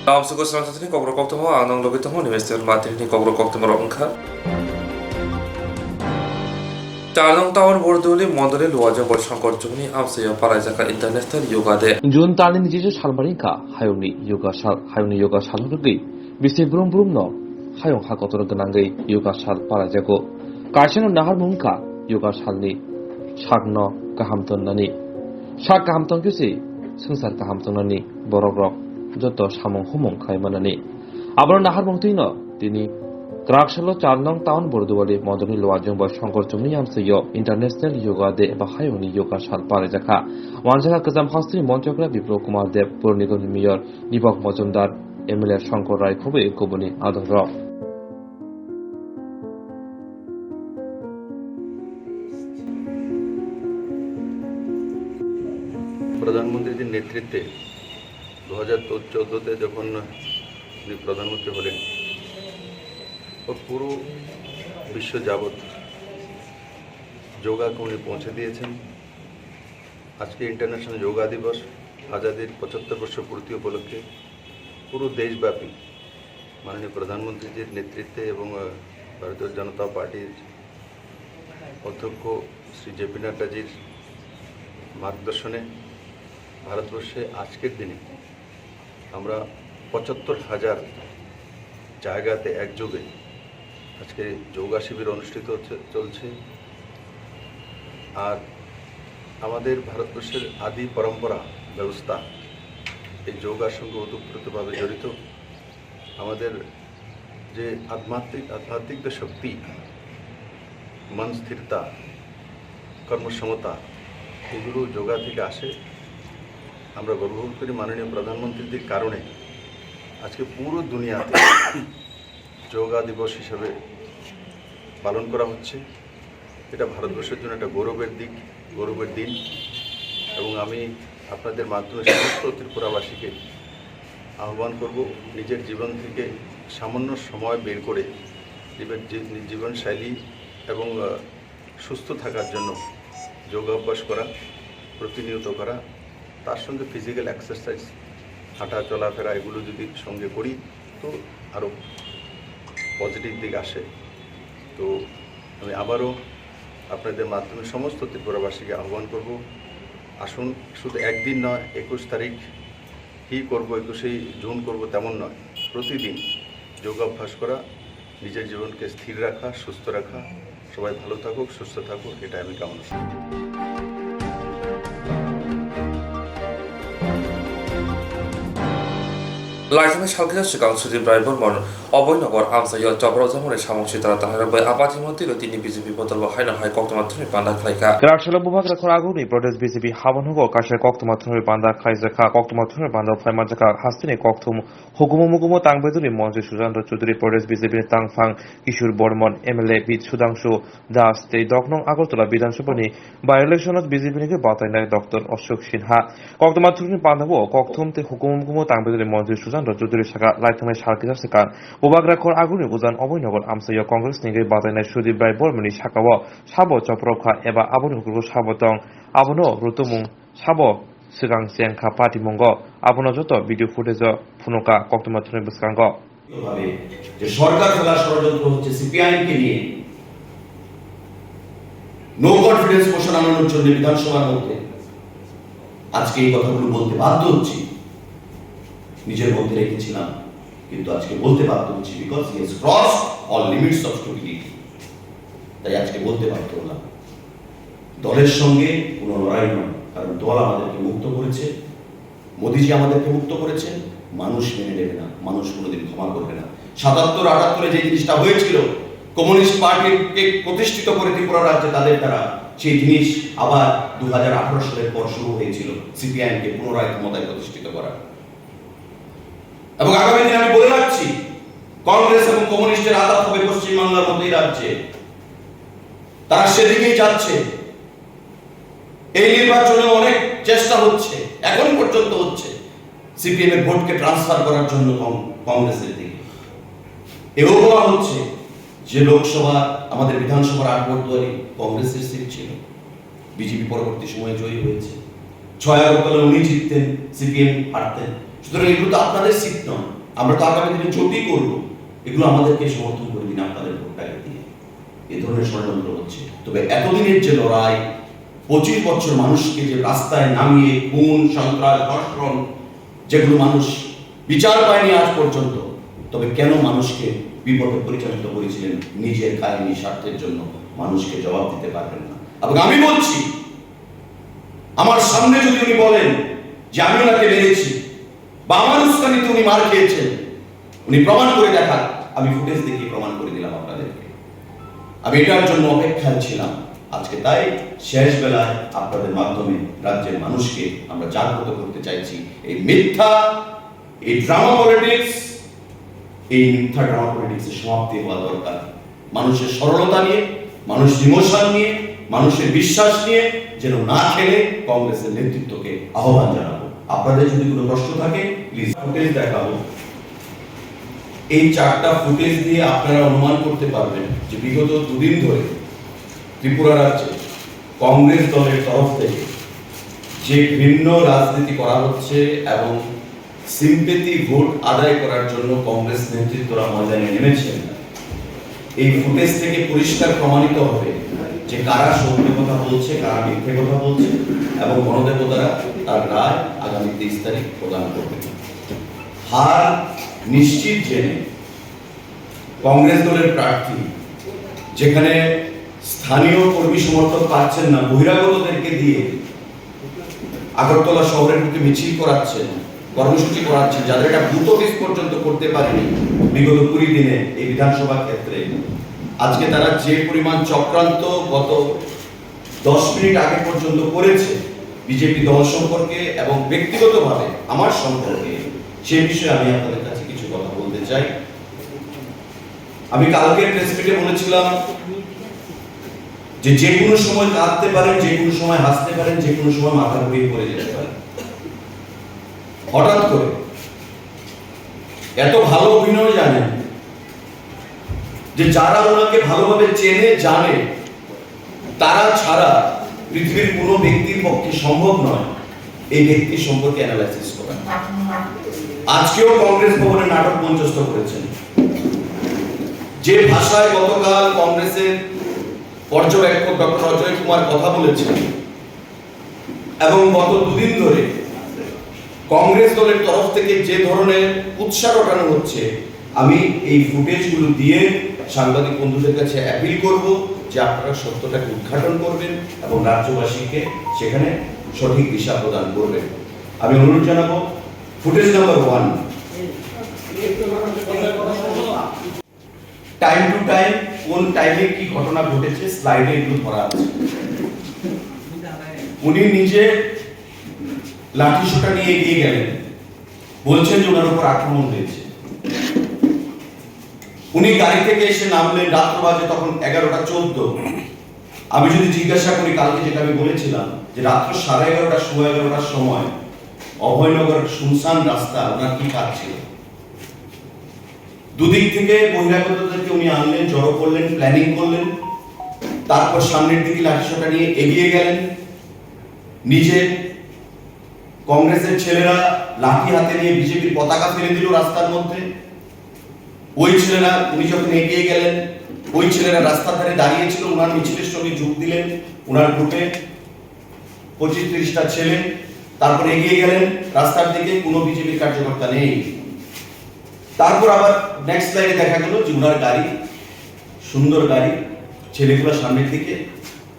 Dalam sebuah salah satu ni Kokborok Koktwma anang logi temu ni mesti mati ni Kokborok Koktwma rongkha. Tarang tahun borduli modeli luaja bersangkut jumni amsaya para jaka international yoga de. Jun tani ni jisu salmarinka hayuni yoga sal rugi bisi brum no hayong hakotor genangai yoga sal para jako. Karseno nahar mungka yoga sal ni sakno kahamton nani. Sak kahamton kusi sengsar kahamton nani borok joto samong humong khaimanani. Abro nahar mungtino tini Krakshalo 4 nong taun borduwali modoni loajong ba shongkor chumni amsayo international yoga de ba hayoni yoga sal pare jakha wanjaka kazam hastri monchokra biplop kumar dev purnigam mayor dibak mojumdar MLA Shankar রায় খুবই কবনি আদর প্রধানমন্ত্রীর নেতৃত্বে 2014-তে যখন উনি প্রধানমন্ত্রী হলেন পুরো বিশ্ব যাবৎ যোগাকে উনি পৌঁছে দিয়েছেন। আজকে ইন্টারন্যাশনাল যোগা দিবস আজাদির 75 বর্ষ পূর্তি উপলক্ষে পুরো দেশব্যাপী মাননীয় প্রধানমন্ত্রীজির নেতৃত্বে এবং ভারতীয় জনতা পার্টির অধ্যক্ষ শ্রী জেপি নাড্ডাজির মার্গদর্শনে ভারতবর্ষে আজকের দিনে আমরা 75,000 জায়গাতে একযোগে আজকে যোগা শিবির অনুষ্ঠিত চলছে। আর আমাদের ভারতবর্ষের আদি পরম্পরা ব্যবস্থা এই যোগার সঙ্গে ওতপ্রোতভাবে জড়িত। আমাদের যে আধ্যাত্মিক শক্তি, মন স্থিরতা, কর্মক্ষমতা এগুলো যোগা থেকে আসে। আমরা গর্ববোধ করি মাননীয় প্রধানমন্ত্রীদের কারণে আজকে পুরো দুনিয়াতে যোগা দিবস হিসেবে পালন করা হচ্ছে। এটা ভারতবর্ষের জন্য একটা গৌরবের দিন এবং আমি আপনাদের মাধ্যমে সমস্ত ত্রিপুরাবাসীকে আহ্বান করব নিজের জীবন থেকে সামান্য সময় বের করে জীবনশৈলী এবং সুস্থ থাকার জন্য যোগাভ্যাস করা, প্রতিনিয়ত করা, তার সঙ্গে ফিজিক্যাল এক্সারসাইজ, হাঁটা চলাফেরা এগুলো যদি সঙ্গে করি তো আরও পজিটিভ দিক আসে। তো আমি আবারও আপনাদের মাধ্যমে সমস্ত ত্রিপুরাবাসীকে আহ্বান করব, আসুন শুধু একদিন নয়, 21 তারিখই করব, 21 জুন করব তেমন নয়, প্রতিদিন যোগাভ্যাস করা, নিজের জীবনকে স্থির রাখা, সুস্থ রাখা। সবাই ভালো থাকুক, সুস্থ থাকুক, এটা আমি কামনা করি। Laisana salkida sikang sudi braibor mon obonogor amsayo jabro jamore samong sitara tahara bai abati moti tini BJP botol ba haina hai Koktwma thuni panda khlaika Krakshalo bubhag rakhor aguni protest BJP habanhogo kashe Koktwma thuni panda khlaijaka Koktwma thuni panda phaimajaka hastini Koktwma hukumo tangbeduri monje Swrangchati Chaudhary protest BJP tangphang Kishur Bormon MLA bid Sudangshu Das tei doknong Agartala Bidhansabhani by election BJP ni batainai Dr. Ashok Sinha Koktwma thuni panda bo Koktwma te hukumo tangbeduri monje Swrangchati Chaudhary Saka Laithangai Sarkida Sekan Bubhag rakhor aguni ujan obonogor amsayo Congress ni batainai Sudip Rai Bormani Sakawo Sabo Choprokha eba aboni hukumo Sabotong abono rutumung Sabo Sigang Siangkha Party Mongo abono joto video footage Phunoka Koktwma thuni Buskango ভাবে যে সরকার ফেলার ষড়যন্ত্র হচ্ছে CPIM কে নিয়ে no confidence motion আনানোর জন্য বিধানসভার মধ্যে আজকে এই কথাগুলো বলতে বাধ্য হচ্ছি। নিজের মধ্যে রেখেছিলাম কিন্তু আজকে বলতে বাধ্য হচ্ছি because he has crossed all limits of stupidity. তাই আজকে বলতে বাধ্য হলাম দলের সঙ্গে কোনো লড়াই নয়, কারণ দল আমাদেরকে মুক্ত করেছে, মোদিজি আমাদেরকে মুক্ত করেছেন, মানুষ মেনে নেবে না, মানুষ কোনোদিন ক্ষমা করবে না। 77-78 যে জিনিসটা হয়েছিল কমিউনিস্ট পার্টিকে প্রতিষ্ঠিত করে ত্রিপুরা রাজ্যে তাদের দ্বারা, সেই জিনিস আবার 2018 সালের পর শুরু হয়েছিল সিপিআইএম কে পুনরায় ক্ষমতায় প্রতিষ্ঠিত করা। এবং আগামী দিনে আমি বলে রাখছি কংগ্রেস এবং কমিউনিস্টের আঘাত হবে পশ্চিমবাংলার মতো এই রাজ্যে, তারা সেদিকেই যাচ্ছে। এই নির্বাচনে অনেক চেষ্টা হচ্ছে, এখন পর্যন্ত হচ্ছে সিপিএম এর ভোটকে ট্রান্সফার করার জন্য কংগ্রেসের দিকে। এও বলা হচ্ছে যে লোকসভা আমাদের বিধানসভার 8 বর্দুয়ারি কংগ্রেসের সিট ছিল, বিজেপি পরবর্তী সময়ে জয়ী হয়েছে। 6 আগরতলা উনি জিততেন, সিপিএম হারতেন। সুতরাং এগুলো তো আপনাদের সিট নয়, আমরা তো আগামী দিনে জোটই করব, এগুলো আমাদেরকে সমর্থন করে দিন আপনাদের ভোটটাকে দিয়ে। এ ধরনের ষড়যন্ত্র হচ্ছে। তবে এতদিনের যে লড়াই, 25 বছর মানুষকে যে রাস্তায় নামিয়ে খুন, সন্ত্রাস, ধর্ষণ, যেগুলো মানুষ বিচার পায়নি আজ পর্যন্ত, তবে কেন মানুষকে বিপদে পরিচালিত করেছিলেন নিজের কাহিনী স্বার্থের জন্য, মানুষকে জবাব দিতে পারবেন না। এবং আমি বলছি, আমার সামনে যদি উনি বলেন যে আমি ওনাকে মেরেছি বা আমার উস্কানিতে উনি মার খেয়েছেন, উনি প্রমাণ করে দেখান, আমি ফুটেজ দেখিয়ে প্রমাণ করে দিলাম আপনাদেরকে। আমি এটার জন্য অপেক্ষায় ছিলাম আজকে। তাই শেষ বেলায় আপনাদের মাধ্যমে রাজ্যের মানুষকে আমরা জাগ্রত করতে চাইছি, এই মিথ্যা, এই ড্রামা পলিটিক্স, এই মিথ্যা ড্রামা পলিটিক্সের সমাপ্তি হওয়া দরকার। মানুষের সরলতা নিয়ে, মানুষের ইমোশন নিয়ে, মানুষের বিশ্বাস নিয়ে যেন না খেলে কংগ্রেসের নেতৃত্বকে আহ্বান জানাবো। আপনাদের যদি কোনো প্রশ্ন থাকে প্লিজ ফুটেজ দেখাবো। এই 4টা ফুটেজ দিয়ে আপনারা অনুমান করতে পারবেন যে বিগত 2 দিন ধরে ত্রিপুরা রাজ্যে কংগ্রেস দলের তরফ থেকে যে ভিন্ন রাজনীতি করা হচ্ছে এবং সিম্পেথি ভোট আদায় করার জন্য কংগ্রেস নেতৃত্বরা ময়দানে নেমেছেন, এই ফুটেজ থেকে পরিষ্কার প্রমাণিত হবে যে কারা সত্য কথা বলছে, কারা মিথ্যে কথা বলছে, এবং গণদেবতারা তার রায় আগামী 23 তারিখ প্রদান করবে। হার নিশ্চিত জেনে কংগ্রেস দলের প্রার্থী যেখানে স্থানীয় কর্মী সমর্থক পাচ্ছেন না, বহিরাগতদেরকে দিয়ে আগরতলা শহরের বুকে মিছিল করাচ্ছেন, কর্মসূচি করাচ্ছেন, যাদের একটা বুথ অফিস পর্যন্ত করতে পারেনি বিগত 20 দিনে এই বিধানসভা ক্ষেত্রে, আজকে তারা যে পরিমাণ চক্রান্ত গত 10 মিনিট আগে পর্যন্ত করেছে বিজেপি দল সম্পর্কে এবং ব্যক্তিগতভাবে আমার সম্পর্কে, সে বিষয়ে আমি আপনাদের কাছে কিছু কথা বলতে চাই। আমি কালকে প্রেস মিটে বলেছিলাম যে কোনো সময় কাঁদতে পারেন, যে কোনো সময় হাসতে পারেন, যে কোনো সময় মাথা ঘুরিয়ে পড়ে যেতে পারেন। হঠাৎ করে এত ভালো অভিনয় জানেন যে যারা ওনাকে ভালোভাবে চেনে জানে, তারা ছাড়া পৃথিবীর কোনো ব্যক্তির পক্ষে সম্ভব নয় এই ব্যক্তি সম্পর্কে অ্যানালাইসিস করা। আজকেও কংগ্রেস ভবনে নাটক মঞ্চস্থ করেছেন। যে ভাষায় গতকাল কংগ্রেসের পর্যবেক্ষক ডক্টর অজয় কুমার কথা বলেছেন এবং গত 2 দিন ধরে কংগ্রেস দলের তরফ থেকে যে ধরনের উৎসাহ ওঠানো হচ্ছে, আমি এই ফুটেজগুলো দিয়ে সাংবাদিক বন্ধুদের কাছে অ্যাপিল করব যে আপনারা সত্যটাকে উদ্ঘাটন করবেন এবং রাজ্যবাসীকে সেখানে সঠিক দিশা প্রদান করবেন। আমি অনুরোধ জানাবো footage number 1। Time to time কোন টাইমে কি ঘটনা ঘটেছে স্লাইডে এগুলো ধরা আছে। উনি নিজে লাঠি সোটা নিয়ে এগিয়ে গেলেন, বলছেন যে ওনার উপর আক্রমণ হয়েছে। উনি গাড়ি থেকে এসে নামলেন, রাত্র বাজে তখন 11:14। আমি যদি জিজ্ঞাসা করি কালকে যেটা আমি বলেছিলাম যে রাত্র 11:30 সোয়া 11টার সময় অভয়নগর শুনশান রাস্তা, ওনার কি কাজ ছিল? দুদিক থেকে বহিরাগতদেরকে উনি আনলেন, জড়ো করলেন, প্ল্যানিং করলেন, তারপর সামনের দিকে লাঠিসোঁটা নিয়ে এগিয়ে গেলেন। নিজে কংগ্রেসের ছেলেরা লাঠি হাতে নিয়ে বিজেপির পতাকা ফেলে দিল রাস্তার মধ্যে। ওই ছেলেরা, উনি যখন এগিয়ে গেলেন, ওই ছেলেরা রাস্তার ধারে দাঁড়িয়েছিল, ওনার মিছিলের সঙ্গে যোগ দিলেন। ওনার গ্রুপে 25-30টা ছেলে, তারপর এগিয়ে গেলেন রাস্তার দিকে, কোনো বিজেপির কার্যকর্তা নেই। তারপর আবার নেক্সট লাইনে দেখা গেল যে ওনার গাড়ি, সুন্দর গাড়ি, ছেলেগুলো সামনের দিকে,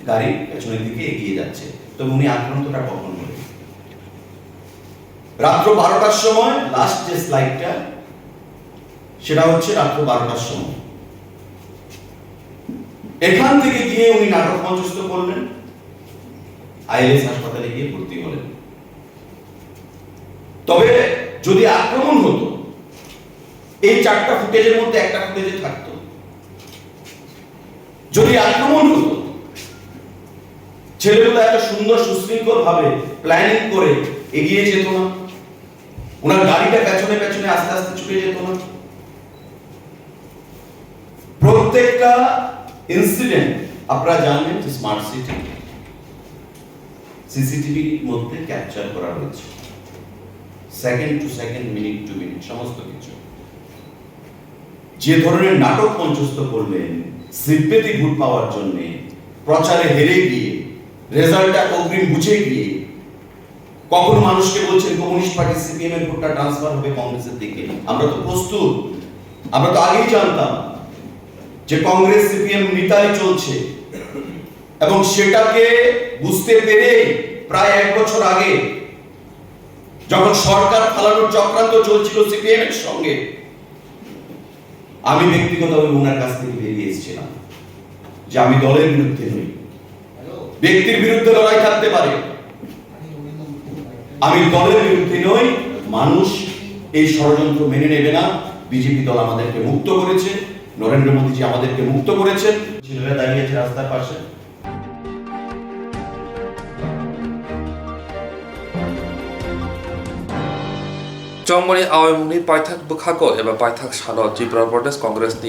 গাড়ি পেছনের দিকে এগিয়ে যাচ্ছে। তবে উনি আক্রান্তটা কখন হলেন? রাত্র 12টার সময়। লাস্ট যে স্লাইডটা সেটা হচ্ছে রাত্র 12টার সময়। এখান থেকে গিয়ে উনি নাটক মঞ্চস্থ করলেন, আইএলএস হাসপাতালে গিয়ে ভর্তি হলেন। তবে যদি আক্রমণ হতো, এই 4টা ফুটেজের মধ্যে একটা ফুটেজে থাকতো। যদি আক্রমণ হতো, ছেলেগুলো এত সুন্দর সুশৃঙ্খল ভাবে প্ল্যানিং করে এগিয়ে যেত না, ওনার গাড়িটা পেছনে পেছনে আস্তে আস্তে ছুটে যেত না। প্রত্যেকটা ইনসিডেন্ট আপনারা জানেন যে স্মার্ট সিটি সিসিটিভির মধ্যে ক্যাপচার করা হয়েছে। Second to second, minute to minute, সমস্ত কিছু। যে ধরনের নাটক মঞ্চস্থ করলেন সিম্পেথি ভোট পাওয়ার জন্য, প্রচারে হেরে গিয়ে, রেজাল্টটা অগ্রিম বুঝে গিয়ে, কখন মানুষকে বলছেন কমিউনিস্ট পার্টি সিপিএম এর ভোটটা ট্রান্সফার হবে কংগ্রেসের দিকে। আমরা তো প্রস্তুত, আমরা তো আগেই জানতাম যে কংগ্রেস সিপিএম মিতালি চলছে, এবং সেটাকে বুঝতে পেরে প্রায় 1 বছর আগে যখন সরকার ফালানোর চক্রান্ত চলছিল সিপিএম এর সঙ্গে, আমি ব্যক্তিগতভাবে ওনার কাছ থেকে বেরিয়ে এসেছিলাম যে আমি দলের বিরুদ্ধে নই, ব্যক্তির বিরুদ্ধে লড়াই থাকতে পারে, আমি দলের বিরুদ্ধে নই। মানুষ এই ষড়যন্ত্র মেনে নেবে না। বিজেপি দল আমাদেরকে মুক্ত করেছে, নরেন্দ্র মোদীজি আমাদেরকে মুক্ত করেছেন। ছেলেরা দাঁড়িয়েছে রাস্তার পাশে। 정머리 아웨뭉니 파이탁 부카고 에바 파이탁 샬러 지브라 프로데스 congress니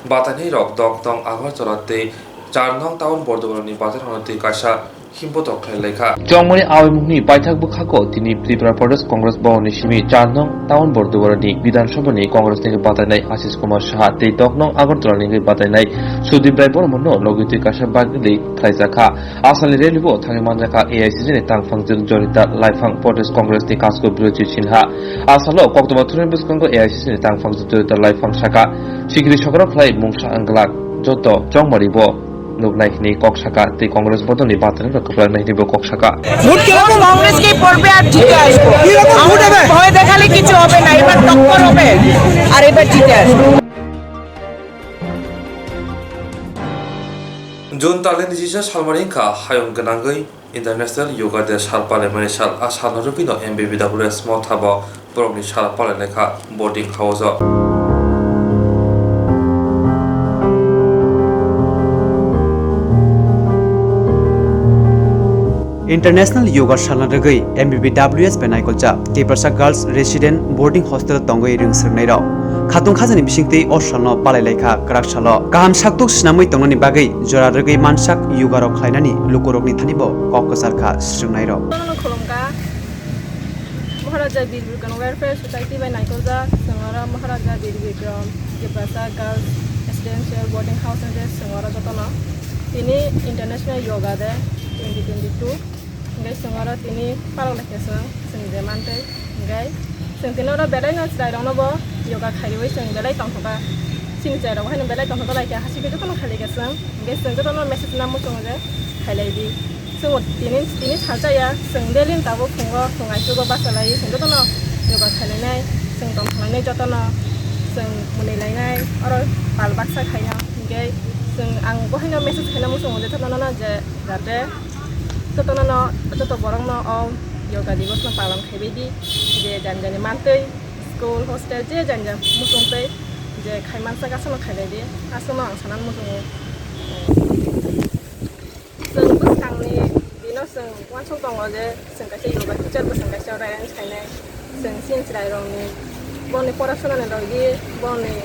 바타니 럭 덕덩 아거절라테 4능 타운 보르도니 바타하나테 কাশা হিমপত লেখা জংমনি আওয়ামী পাইথাক বুখাকো তিনি ত্রিপুরা প্রদেশ কংগ্রেস ভবনে সিমি 4 নং টাউন বর্ধমানী বিধানসভানি কংগ্রেস থেকে বাতাইনাই আশিস কুমার সাহা 3 নং আগরতলা থেকে বাতাইনাই সুদীপ রায় বর্মন লগিতি কাশা বাগলি খাইজাখা আসালি রেলিবো থাকি মানজাখা এআইসিসি নি তাংফাংজুং জরিতা লাইফাং প্রদেশ কংগ্রেস নি কাজকো বিরোধী সিনহা আসালো কোক্তমা থুরেন বিসকঙ্গ এআইসিসি নি তাংফাংজুং জরিতা লাইফাং শাখা সিগরি সকরা ফ্লাই মুংসা আংগলাক যত জংমরিবো নুগনাইনি ককশাকা তে কংগ্রেস বদনি বাতনে রকপ্লাই নাইনি ককশাকা ভোট কেবল কংগ্রেস কে পড়বে আর জিতে আসবে। আমরা ভয় দেখালে কিছু হবে না, এবার টক্কর হবে আর এবার জিতে আসবে। জুন তালেন জিসা সালমারিংকা হায়ং গনাঙ্গই ইন্টারন্যাশনাল যোগা ডে সালপালে মানে সাল আসানরুপিনো এমবিবিডব্লিউএস মথাব বরংনি সালপালে লেখা বোর্ডিং হাউস इंटरनेशनल योगा शालनारगै एमबीबीडब्ल्यूएस बेनायकलजा टेप्रसा गर्ल्स रेसिडेंट बोर्डिंग हॉस्टेल तंगै रिंसरनायराव खातुं खाजानि बिसिंगतै अशालनो पालायलायखा ग्राकशालो गाहाम साकतुक सिनामै तंगनि बागै जरारगै मानसाक योगारक खायनानि लुकरकनि थानिबो ककसारखा स्रिंनायराव खुलुमगा महाराजा बीर बिक्रम वेलफेयर सोसाइटी बेनायकलजा संगरा महाराजा बीर बिक्रम टेप्रसा girls residential boarding house and संगरा जतन तिनी international yoga day 2022 ngai sengora tini parang lekesang sengde mante ngai sengtinora belai na chai rong no bo yoga khari wei seng belai tong thoka sing chai rong haino belai tong thoka lai ka hasi ke to khali gesang ngai seng to no message na mo song je khailai di seng tini chaja ya seng delin ta bo khungo khungai chu go basalai seng to no yoga khalai nai seng tong khalai nai joto no seng munai lai nai aro pal baksa khaina ngai seng ang bo haino message khaina mo song je to no je jate joto borong no yoga diwas no palam khaibedi je janjani mantei school hostel je janjam musungtei je khaimansa gasono khailedi asono ang sanan musung seng busangni dino seng wansong tongo je seng kaise yoga teacher bo seng kaise rai ang chaine seng sin chrai rongni boni porashona ne rogi boni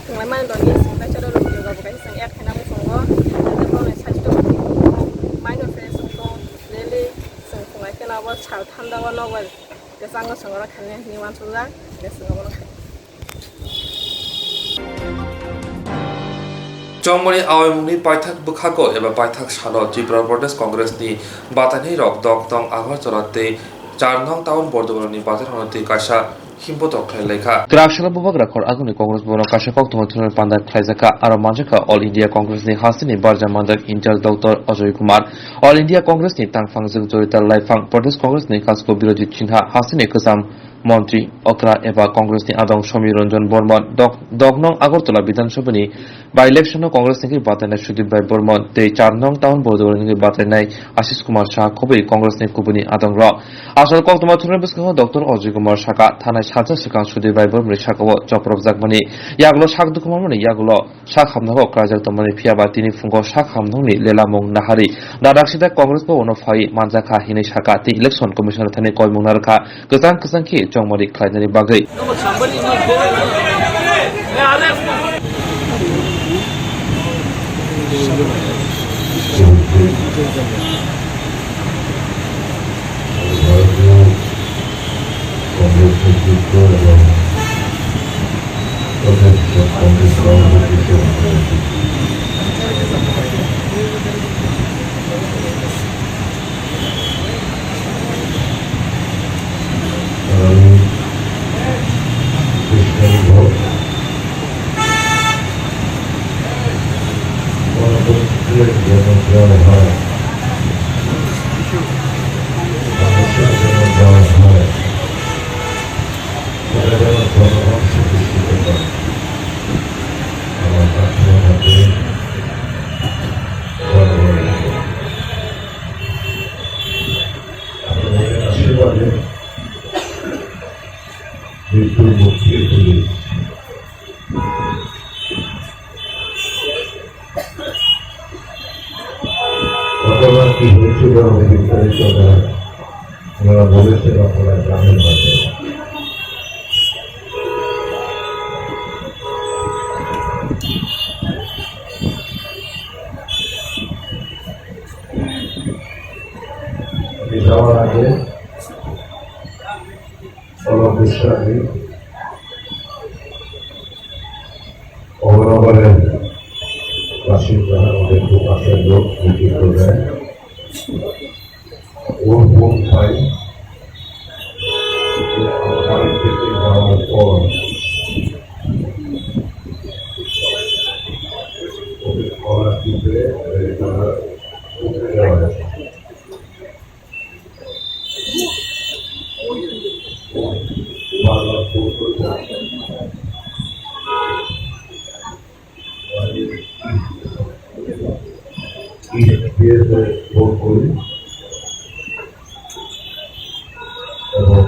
tungai man rogi seng kaise ro yoga bo kaise seng app khaina musungo je boni sajto mind fresh kenapa chal thanda wa novel kesang ko sangora khane ni wan suja kesang ko khai 정머리 아웨뭉니 파이탁 부카고 에바 파이탁 샬러 지브라 프로데스 congress니 바타니 럭 덕덩 아거절라테 4능 타운 보르도니 바타하나테 কাশা হিমপত লেখা গ্রাকশালা বিভাগ রাখর আগুনে কংগ্রেস ভবন কাশা কোক্তমা থুরেন পান্ডা খাইজাকা আর মানজাকা অল ইন্ডিয়া কংগ্রেস নি হাসিনি বারজা মান্দার incharge doctor Ajay Kumar all India Congress নি তাংফাংজুং জরিতা লাইফাং প্রদেশ কংগ্রেস নি কাজকো বিরোধী চিহ্না হাসিনি কসাম মন্ত্রী অকরা এবা কংগ্রেস নি আদং সমীর রঞ্জন বর্মন 10 নং আগরতলা বিধানসভানি বাই ইলেকশন কংগ্রেস থেকে বাতাইনাই সুদীপ রায় বর্মন 4 নং টাউন বর্ধমান থেকে বাতাইনাই আশিস কুমার সাহা খবই কংগ্রেস নি কুবনি আদং র আসল কোক্তমা থুরেন বিসকহ ডক্টর অজয় কুমার সাকা থানায় সাজা সিকাং সুদীপ রায় বর্মন সাকাও চপ্রব জাকমানি ইয়াগলো সাক দুকুমারমানি ইয়াগলো সাক হামনাগো ক্রাজাক তমানি ফিয়াবা তিনি ফুঙ্গ সাক হামনংনি লেলামং নাহারি নাদাকসিদা কংগ্রেস ভবন ফাই মানজাখা হিনে সাকা তি ইলেকশন কমিশনার থানে কয়মং নারখা গজাং গজাংকি 정머리 클라이너리 바그이 Congress যুক্ত এবং প্রদেশ কংগ্রেস সভাপতি আমি কৃষ্ণ ভোট গণতন্ত্রের জন্য দেওয়া হয় মানুষের জন্য দেওয়া হয় সেটা যেন জনগণ প্রতিষ্ঠিত করে আমার প্রার্থনা মতে আপনাদের আশীর্বাদে মৃত্যুর মুক্তি হয়ে ঘটনা কি হয়েছিল আমি বিস্তারিত ওনারা বলেছেন আপনারা গ্রামের মাঝে আমি যাওয়ার আগে অনবসরী অগ্রগণের বাসিন্দা আমাদের খুব কাছের লোক নেতৃত্ব দেয় ওর বোন ভাই বাড়ি থেকে যাওয়ার পর ওকে কলার টিপে তারা উঠে যাওয়া যায় বারবার ফোন করতে ভোট করি এবং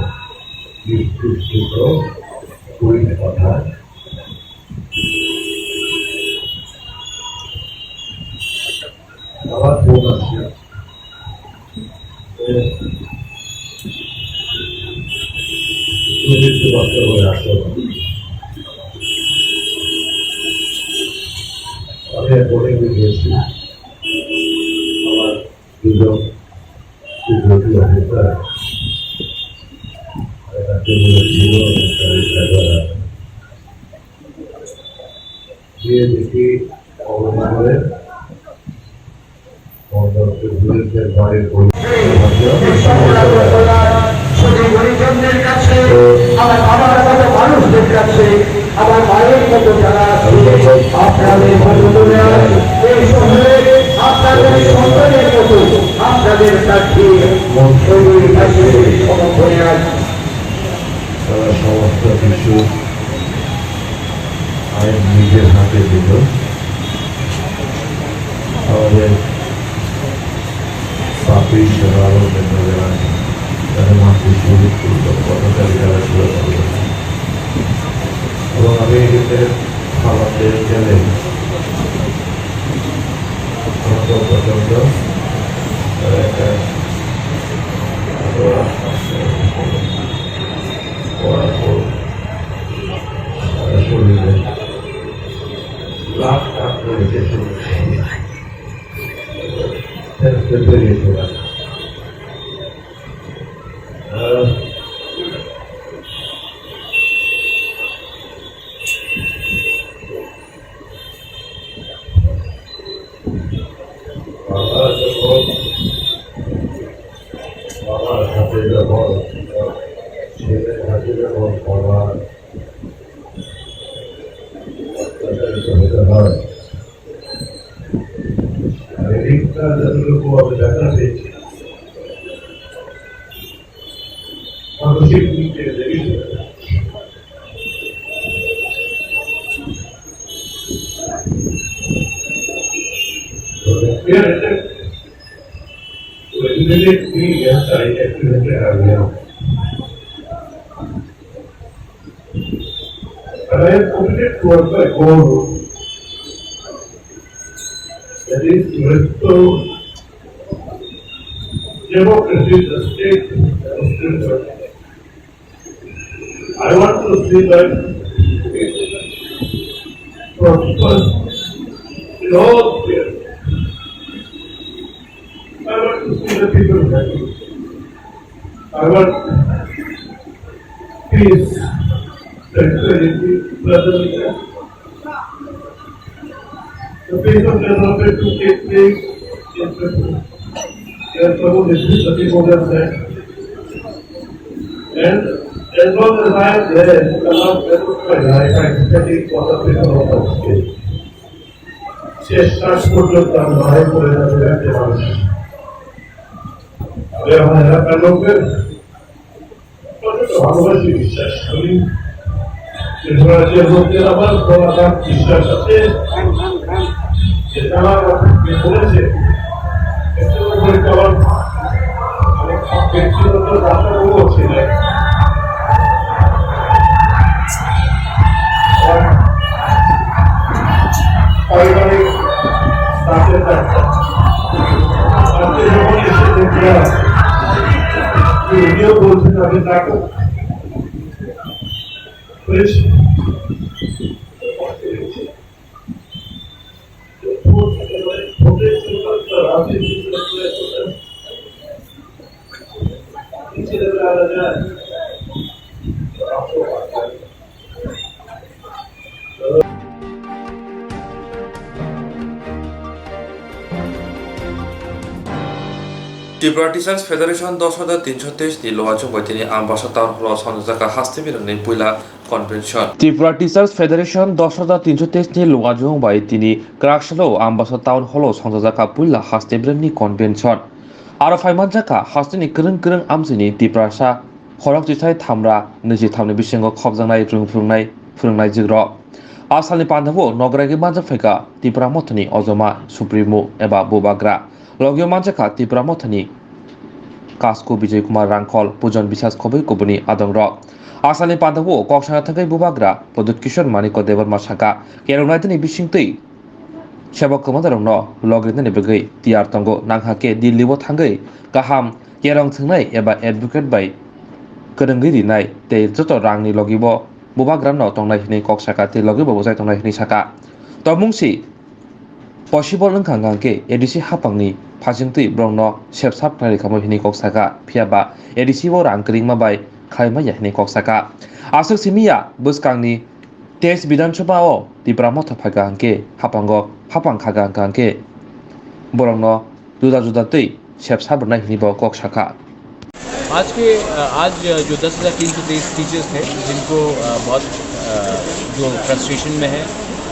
করি কথা আবার ভোট আসছে বাচ্চা হয়ে আসতে আমি ভোটে গিয়েছি আমার দুজন সিকিউরিটি অফিসার ছিল গিয়ে দেখি অবদানে বাড়ির আমার বাবার মতো মানুষদের কাছে আমার মায়ের মতো যারা আছে আপনাদের এই শহরে আপনাদের সন্তানের মতো আপনাদের কাছে তারা সমস্ত কিছু আইন নিজের হাতে দিল আমাদের পাপি আরো যারা তাদের মাতৃ শহীদ করল পথচারী যারা ছিল এবং আমি এক্ষেত্রে খাবারতে গেলে প্রচন্ড একটা শরীরে লাভ কাপ করেছে বেরিয়ে চলে বাবার হাতে যখন ছেলের হাতে যখন বাবার অত্যাচারিত হতে হয় শারীরিকটা যতটুকু আমি দেখা পেয়েছি মানসিক দিক থেকে দেরি And I have committed towards my goal that is to restore democracy in the state of Srinagar. I want to see that prosper in all spheres. I want to see the people happy. I want peace, tranquility, brotherliness. The peace of development to take place in Tripura. Therefore, this is the people that said. And as long as I am there, I cannot verify life. I am studying for the people of the state. চেষ্টা করতাম লড়াই করে যাতে মানুষ আমার এলাকার লোকের ভালোবাসি বিশ্বাস করি লোকের আমার বলার বিশ্বাস আছে যেটা আমার বলেছে আমার ব্যক্তিগত ডাক্তারবাবু ছিলেন পারিবারিক ডাক্তার আপনি যখন এসে দেখলাম উনিও বলছেন আমি ডাক্তার ত্রিপুরা টিচার্স ফেডারেশন 10,323 লোহাজং বৈতিনি আমবাসা টাউন হল সংযোজকা হাস্তে মিলননি পয়লা কনভেনশন ত্রিপুরা টিচার্স ফেডারেশন 10,323 লোহাজং বৈতিনি ক্রাকশালো আমবাসা টাউন হল সংযোজকা পয়লা হাস্তে মিলননি কনভেনশন আরো ফাইমানজাকা হাস্তেনি করং আমসিনি ত্রিপুরাসা খরক চিথাই থামরা निजी थामनि बिसिङाव खबजांनाय फोरोंनाय जिग्र आसामनि पान्जाबो नगरागि मानजा फैका त्रिपुरा मथनि अजमा सुप्रिमो एबा बुबाग्रा लगियो मानजाका त्रिपुरा मथनि कास्को विजय कुमार रांखल पुजन बिसास खबै कुबुनि आदंर आसामनि पान्जाबो कक्साङा थांगाय बुबाग्रा प्रदुत किशोर मानिक देबरमा साका केरंनायनि बिसिंतै सेबक कमादारंनो लग्रिनानि बगै तियार तंगो नांहाके दिल्लीबो थांगै गाहाम केरं थंनाय एबा एडभोकेट बाय करंगै रिनाय ते जत रांनि लगिबो बुबाग्रानो तंनाय हिनि कक्साका ते लगिबो बजाय तंनाय हिनि साका तमुंसि पसिबल ओंखांगांके एडिसि हापांनि फाजिंतै ब्रंनो सेबसाब क्लारि खामो हिनि कक्साका फियाबा एडिसि बो रांकरिंमा बाय खायमा हिनि कक्साका आसक सिमिया बसकांनि तेज विधानसभाओ त्रिपुरा मथ फागांके हापां खागांके बरंनो जुदा जुदा तै सेबसाब बनाय हिनि बो कक्साका आज जो 10,323 टीचर्स थे जिनको बहुत जो फ्रस्ट्रेशन में है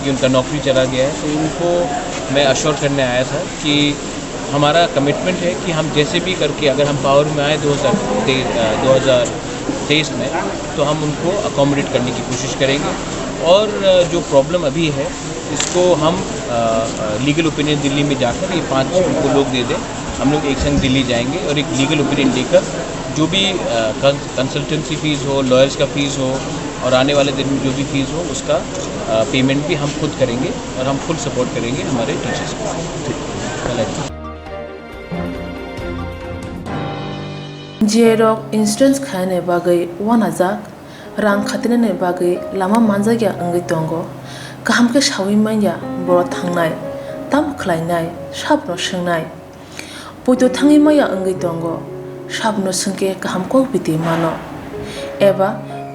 कि उनका नौकरी चला गया है, तो उनको मैं अश्योर करने आया था कि हमारा कमिटमेंट है कि हम जैसे भी करके अगर हम पावर में आए 2023 में तो हम उनको अकोमोडेट करने की कोशिश करेंगे और जो प्रॉब्लम अभी है इसको हम लीगल ओपिनियन दिल्ली में जाकर ये 5 उनको लोग दे दें। हम लोग एक संग दिल्ली जाएंगे और एक लीगल ओपिनियन लेकर जो भी कंसल्टेंसी फ़ीस हो, लॉयर्स का फ़ीस हो और आने वाले दिन में जो भी फ़ीस हो उसका पेमेंट भी हम खुद करेंगे और हम फुल सपोर्ट करेंगे हमारे टीचर्स को। जेरक इंश्योरेंस खाने बागै 1,000 रां खातिने बागै लामा मानजागिया अंगै दंगो गाहाम के सावि माइया बर थांनाय ताम खलायनाय साबनो सोंनाय बयदो थाङै माइया अंगै दंगो साबनो सोंके गाहाम को बिदि मानो एबा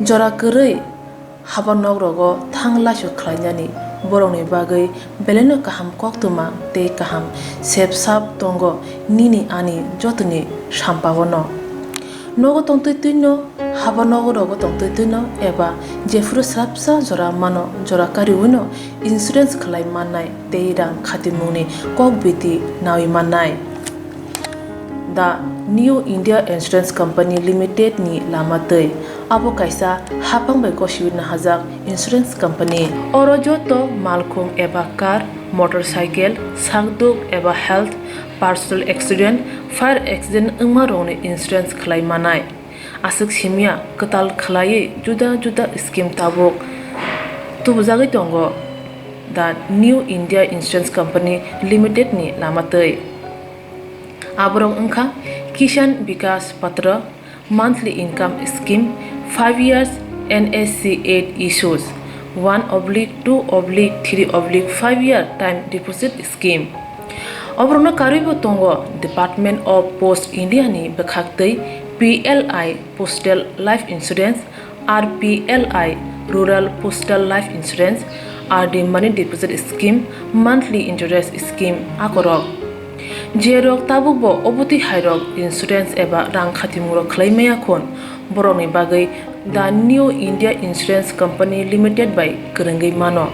जरा गरै हाबा नगरगो थांलासो खलायनानि बरंनि बागै बेलेनो गाहाम कोक्तमा ते गाहाम सेबसाब दंगो निनि आनि जतनि साम्पावनो नगो तंतैतैनो हाबा नगरगो तंतैतैनो एबा जेफुरो स्राबसा जरा मानो जरा कारिउनो इंश्योरेंस खलाय माननाय ते रां खातिमुनि कोक बिदि नावि माननाय दा new India insurance company limited नि लामातै आबो कायसा हापांबाय गसिबिनो हाजाक इंश्योरेंस कंपनी अरजतो मालखुं एबा कार मोटरसाइकेल सागदुक एबा health personal accident fire accident उमारोने इंश्योरेंस खलाय मानाय आसक सिमिया कताल खलायै जुदा जुदा स्कीम ताबक तुबजागै दंगो दा new India insurance company limited नि लामातै आबरं अंखा किसान विकास पत्र monthly income scheme 5 years NSC 8 issues 1/2/3/5 year time deposit scheme अब्रनो कारिबो तंगो डिपार्टमेंट ऑफ पोस्ट इंडिया नि बखाक्तै PLI postal life insurance RPLI Rural Postal Life Insurance RD Money Deposit Scheme Monthly Interest Scheme akorok jerok tabubo obuti hairok insurance eba rang khatimuro khlaimaya khon boroni bagai the New India Insurance Company Limited by Kurungai Mano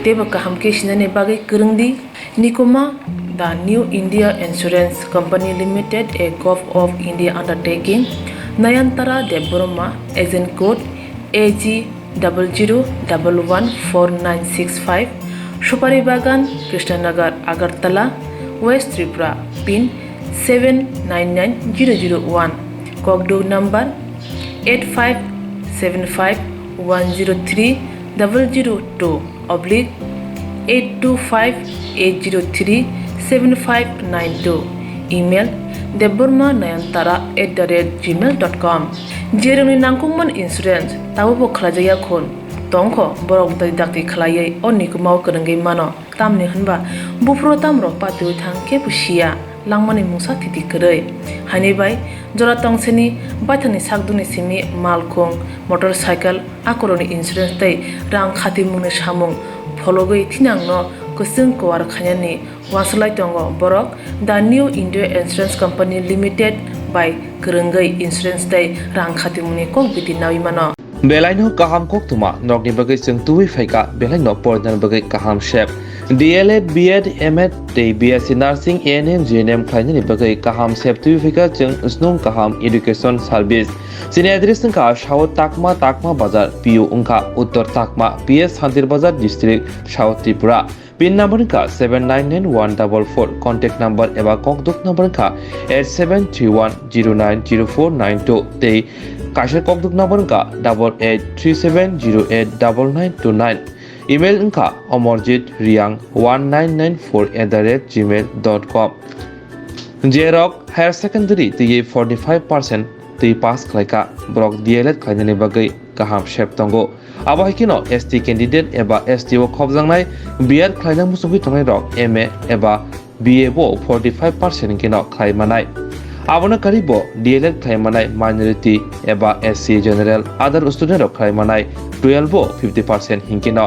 teba kahamke shinane bagai kurungdi nikoma the New India Insurance Company Limited a Gulf of India undertaking Nayantara Deborma agent code AG 00114965 Shupari Bagan Krishnanagar Agartala West Tripura pin 799001 Kokdo number 8575103 oblique 8258037592 email debormanayantara@gmail.com jeroni nangkungman insurance tabubo khlajaya khon tongkho borok dai dakti khlaiye onikumau kurungai mano tamni hanba bufro tamro patu thang ke pusia langmani musa titi kurei hani bai jora tongseni baithani sakduni simi malkhong motorcycle akoroni insurance dai rang khati mungni samung phologoi thinangno kusung kwar khanyani waslai tongo borok the New India Insurance Company Limited by Kurungai Insurance dai rang khati mungni kok biti nawi mano Belaino kaham Koktwma nokni bagai sing tuwi faika belaino pordan bagai kaham chef DLED B.Ed M.Ed de BSc Nursing A&M GNM khlainani bagai kaham chef tuwi faika jeng snung kaham education service sini address ka South Takma Bazar PU ungka Uttor Takma PS Hantir Bazar district South Tripura pin number ka 799144 contact number eba kokduk number ka 8731090492 te Kasher Kokduk number ka 8837089929 email ka omorjitriang1994@gmail.com Jerok Higher Secondary ti 45% ti pass khlaika brok DLED khainani bagai kaham shep tongo abo hikino ST candidate eba STO khobjangnai B.Ed khlaina musugi tongnai rok MA eba BA bo 45% kino khlaimanai Abona karibo DLED khlaimanai minority eba SC general other student rok khlaimanai 12 50% hinkino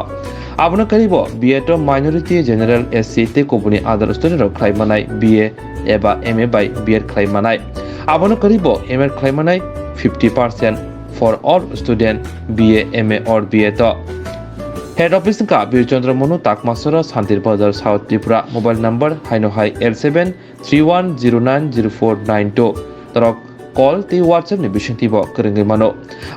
abona karibo BA to minority general SC te kobuni other student rok khlaimanai BA eba MA by B.Ed khlaimanai abona karibo MA khlaimanai 50% for all student BA MA or BA to Head Office ka Birchandra Monu Takmasora Santir Bazar South Tripura mobile number haino hai 8731090492 tarok call ti WhatsApp ni bishinti bo kurungai mano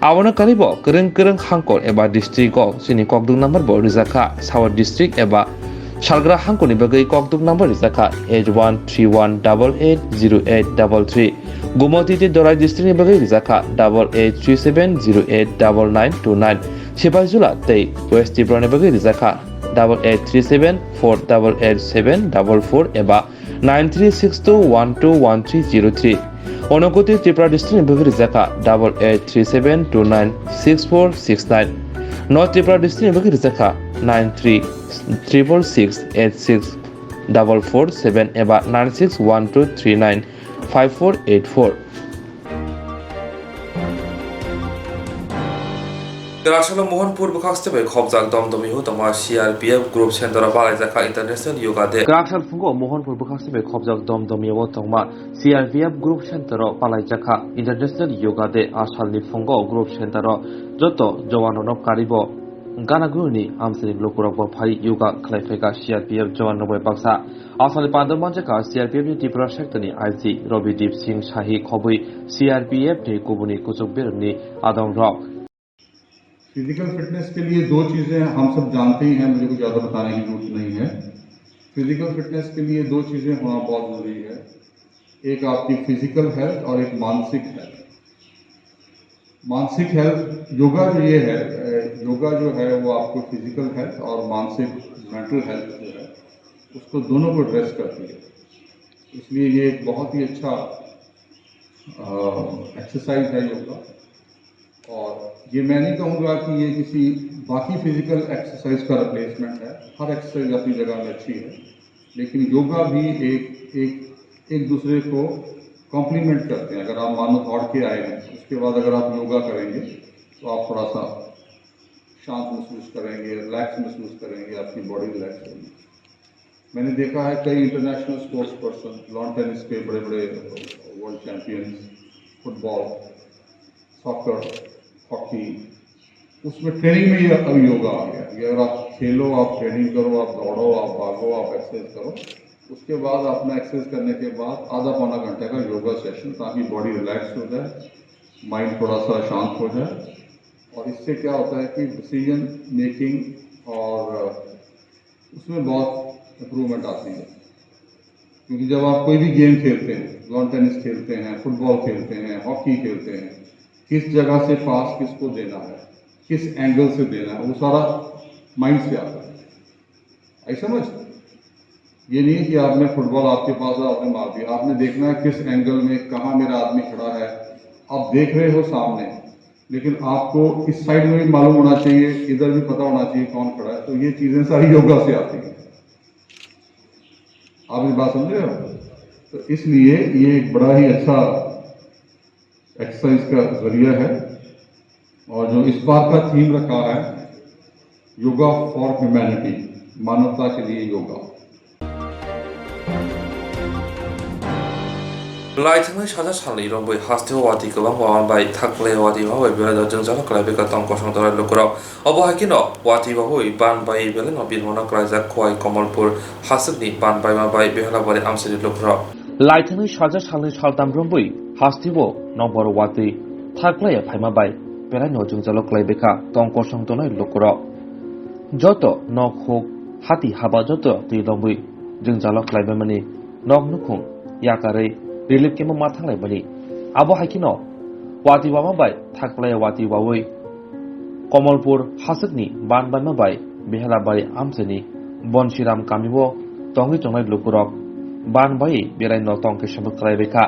abona karibo kurung hangkor eba district ko sini kokduk number bo rizaka South district eba Salgra hangko ni bagai kokduk number rizaka 8131880833 Gumoti ti Dorai district ni bagai rizaka 8837089929 Sipajula tei West Tripura ni bagai rizaka 8837488744 eba 9362121303 Onokoti Tripura district ni bagai rizaka 8837296469 North Tripura district ni bagai rizaka 9366864447 eba 9612395484 Kerasalo Mohanpur Bukhaste by Khobjak Domdomi Hutama CRPF Group Center Balajaka International Yoga Day. Kerasal Fungo Mohanpur Bukhaste by Khobjak Domdomi Hutama CRPF Group Center Balajaka International Yoga Day Asalni Fungo Group Center Joto Jawanono Karibo Ganaguni Amsani Lokurabo Pai Yoga Klefeka CRPF Jawanobo Baksa Asali Pandamanjaka CRPF ni Tripura Sectani IC Robi Deep Singh Shahi Khobui CRPF ni Kubuni Kusukbir ni Adong Rock physical fitness के लिए दो चीज़ें हम सब जानते ही हैं, मुझे कुछ ज़्यादा बताने की जरूरत नहीं है। फिजिकल फिटनेस के लिए दो चीज़ें होना बहुत ज़रूरी है, एक आपकी फिजिकल हेल्थ और एक मानसिक हेल्थ। मानसिक हेल्थ योगा जो ये है, योगा जो है वो आपको फिजिकल हेल्थ और मानसिक मेंटल हेल्थ जो है उसको दोनों को एड्रेस करती है। इसलिए ये एक बहुत ही अच्छा एक्सरसाइज है योगा। और ये मैं नहीं कहूँगा कि ये किसी बाकी फिजिकल एक्सरसाइज का रिप्लेसमेंट है, हर एक्सरसाइज अपनी जगह में अच्छी है, लेकिन योगा भी एक दूसरे को कॉम्प्लीमेंट करते हैं। अगर आप मानो दौड़ के आए हैं, उसके बाद अगर आप योगा करेंगे तो आप थोड़ा सा शांत महसूस करेंगे, रिलैक्स महसूस करेंगे, आपकी बॉडी रिलैक्स होगी। मैंने देखा है कई international sports person, lawn tennis के बड़े बड़े world champions, football, soccer, hockey, उसमें ट्रेनिंग में ये अब योगा आ गया। ये अगर आप खेलो, आप ट्रेनिंग करो, आप दौड़ो, आप भागो, आप एक्सरसाइज करो, उसके बाद अपना एक्सरसाइज करने के बाद आधा पौना घंटे का योगा सेशन, ताकि बॉडी रिलैक्स हो जाए, माइंड थोड़ा सा शांत हो जाए। और इससे क्या होता है कि डिसीजन मेकिंग और उसमें बहुत इम्प्रूवमेंट आती है। क्योंकि जब आप कोई भी गेम खेलते हैं, लॉन टेनिस खेलते हैं, फुटबॉल खेलते हैं, हॉकी खेलते हैं, किस जगह से पास किसको देना है, किस एंगल से देना है, वो सारा माइंड से आता है। आई समझ? ये नहीं है कि आपने फुटबॉल आपके पास है, आपने मार दिया। आपने देखना है किस एंगल में, कहाँ मेरा आदमी खड़ा है। आप देख रहे हो सामने, लेकिन आपको इस साइड में भी मालूम होना चाहिए, इधर भी पता होना चाहिए कौन खड़ा है। तो ये चीजें सारी योगा से आती हैं। आप ये बात समझ रहे हो? तो इसलिए ये एक बड़ा ही अच्छा एक्सरसाइज का जरिया है। और जो इस बार का थीम रखा है, योगा फॉर ह्यूमैनिटी, मानवता के लिए योगा। लाइथांनि साजा साननै रंबै हास्तेव वादी गोबां वाबाय थाख्ले वादी वाबाय बेला जोंजानो क्लाइबेका तंक संतरा लुकुराव अबहायकिनो वादी वाबै बानबाय बेला न बिरमना क्लाइजा खवाय कमलपुर हासकनि बानबाय माबाय बेहला बारे आमसिनि लुकुराव लाइथांनि साजा साननै सालदाम रंबै हास्तेव नबर वादी थाख्ले फाइमाबाय बेला न जोंजानो क्लाइबेका तंक संतनाय लुकुराव যত নখ হোক হাতি হাবা যত दै रंबै जोंजानो क्लाइबेमानि नख नुखुं याकारै रिलिफ केम्प मा थांलायबानि आबो हाइकिनो वाति वामाबाय थाख्लाय वाति वावै कमलपुर हासकनि बानबाय माबाय बेहलाबारि आमसेनि बनशिराम कामिबो तंगि तंनाय लुकुरक बानबाय बेराय न तंके समु क्लाइबेका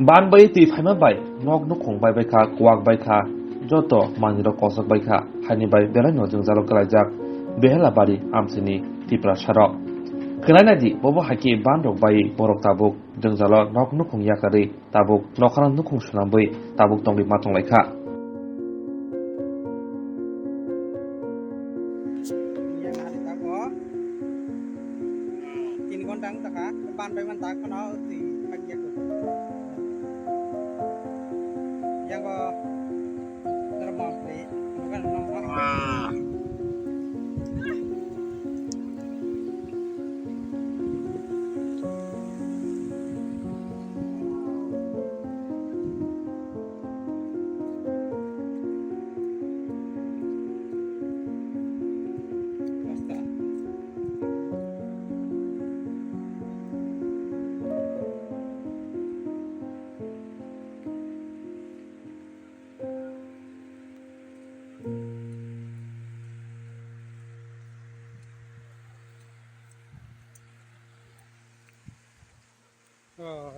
बानबाय दै फाइमाबाय नग नुखुं बायबायखा क्वाक बायखा যত मानिर कसक बायखा हानिबाय बेराय न जोंजालो क्लाइजाक बेहलाबारि आमसेनि तिप्रा सारक खोनानायदि बबो हाकि बानरक बाय बरक ताबुक जोंजालो नक नुखुं याकारै ताबुक नखाना नुखुं सुनांबै ताबुक तंगि मातंलायखा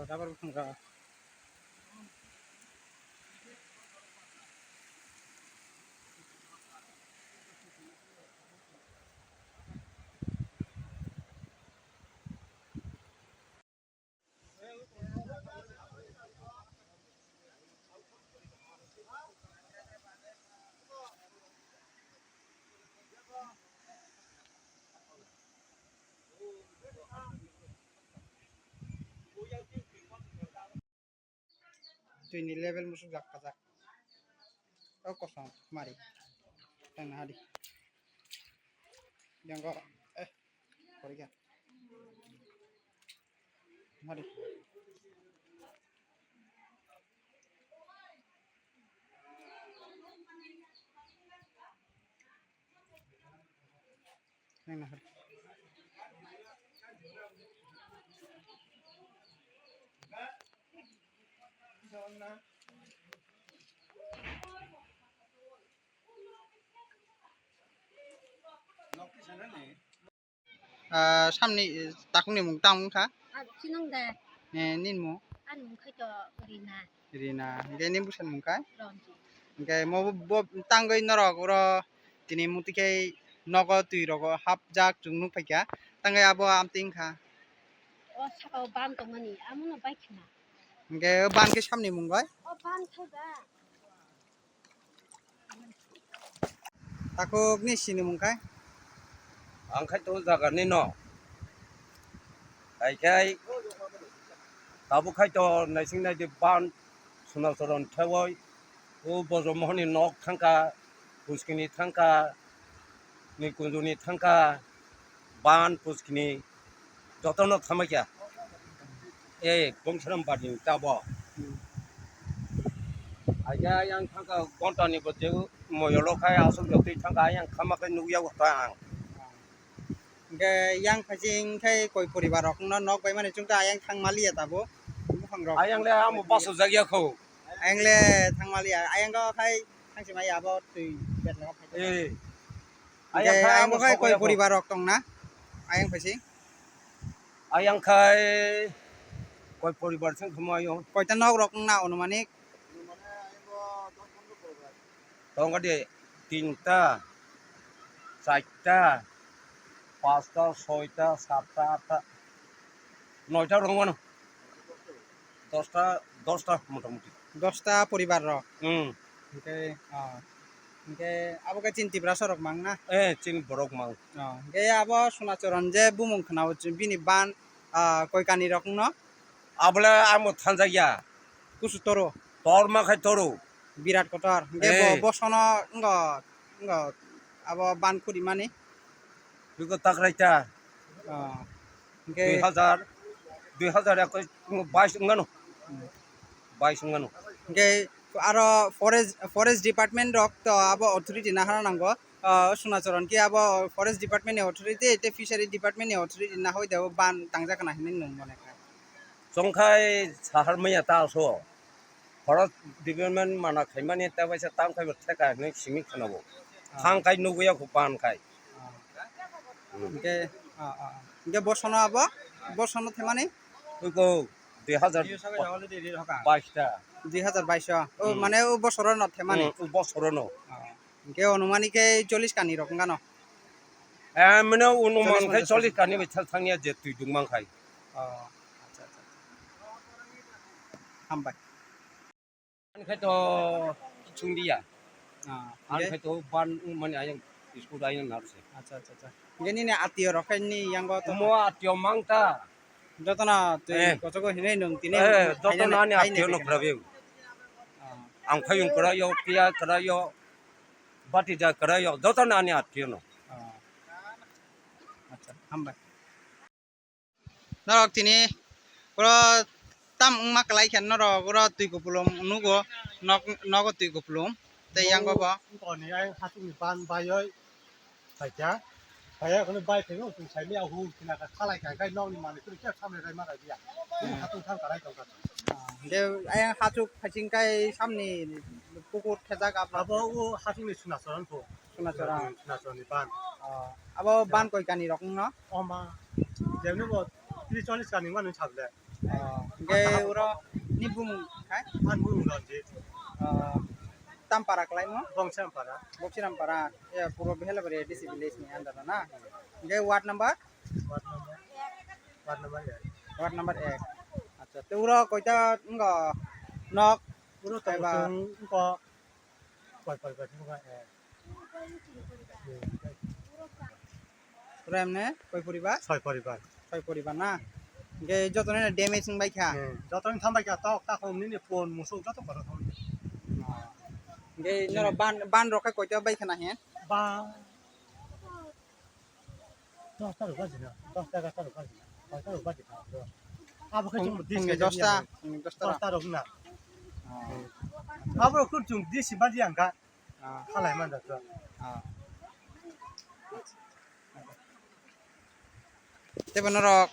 dapat enggak tu ini level musuh gak kazak oh kosong mari tengah hari yang kok korika mari tengah hari সামনে তাকুনি মুখ তামুখা Sinongda ninmu an mungkaito rina rina ge nim busan mungka ronji. ge mo bo tangai norok ro tini mutikai nogo tui rogo hap jak jungnu paikya tangai abo amtingkha O sako ban tongani amuno baikna. ge ban ke samni munggai O ban khaga takuk ni sini mungkai angkai to jaga ni no kai tabu khai to naising nai de ban suna soron thawai o bojo mohoni nok thangka puskini thangka ni kunjuni thangka ban puskini jotono thamakya e gongsaram badi tabo aja yang thangka kontani bote moyolo khai asul joti thangka yang khamakai nuya ta ke yang phajing khai koi poribar rok no nok bai mane chungta ayang thangmali tabo bukhang rok ayang le am basu jagya kho ayang le thangmali ayang go khai thangsimai abo tui bet la phai e ayang go khai koi poribar rok tong na ayang phajing ayang khai koi poribar sing khumayo koita nok rok na onumanik tonga de tinta চারটা পাঁচটা ছয়টা সাতটা আটটা নয়টা রঙানো দশটা মোটামুটি 10টা পরিবার rok ke abo ke cinti brasa rok mang na চিন বরক মাং ke abo sunachoron je bumung khnao bini ban koi kani rok no abla amo thanjagya kusu toro tor makhai toro birat kotor ke bosono ngo abo ban kuri mani bigo takraita ke 2022 ngano 22 ngano ke aro forest department rok to abo authority na hana nango sunachoron ki abo forest department ni authority te fishery department ni authority na hoi debo ban tangja kana hinin nung mone ka jongkhai sahar maya ta so forest development mana khaimani ta baisa tam khai theka ni simi khanabo thangkai nuguya ko ban kai ke bosono abo bosono themani ko 2022 ta 2022 o mane o bosoro no themani bosoro no ke onumani ke 40 kani rok ngano mane unuman khai 40 kani bai thangya je tui dungmang khai acha hambai khai to chungdiya khai to ban mane ayang school ayang narse acha geni ne atio rokai ni yango to mo atio mangta jotona tui kochoko hinai nung tine jotona ni atio no krabe ang khayung krayo pia krayo batija krayo jotona ni atio no acha hambai norok tini pura tam ungma kalai khan norok ura tui ko pulom nugo nogo tui ko pulom te yango ba ni ai hatu ni ban bayoi saja saya kono bai theng tung sai me ahu kina ka khalai ka kai nong ni mane ku ke samne rai ma rai dia hatu thang kalai tong ka de ayang hatu phaching kai samni pukur theda ka abo u hatu ni sunachoron ni ban abo ban koi kani rok no oma jemno bo 30 kani wan chable ge ura ni bum kai ban bu lo je tampara klai mo bongsam para ya puro behela bare DC village ni andar na ge ward number ya ward number 1 acha te ura koita ngo nok uro ta ba ko koi ko ka ura emne koi poribar 6 poribar na ge jotone damage ng bai kha jotone tham bai ka to ta khom ni phone musu joto karo thom ge noro ban rokai koita bai khana he ba 10 ta ro ka jina 10 ta ka ro ka jina 10 ta ro ka jina abo ka chung dis ke 10 ta ro na abo ku chung dis ba jiang ka khalai man da to te norok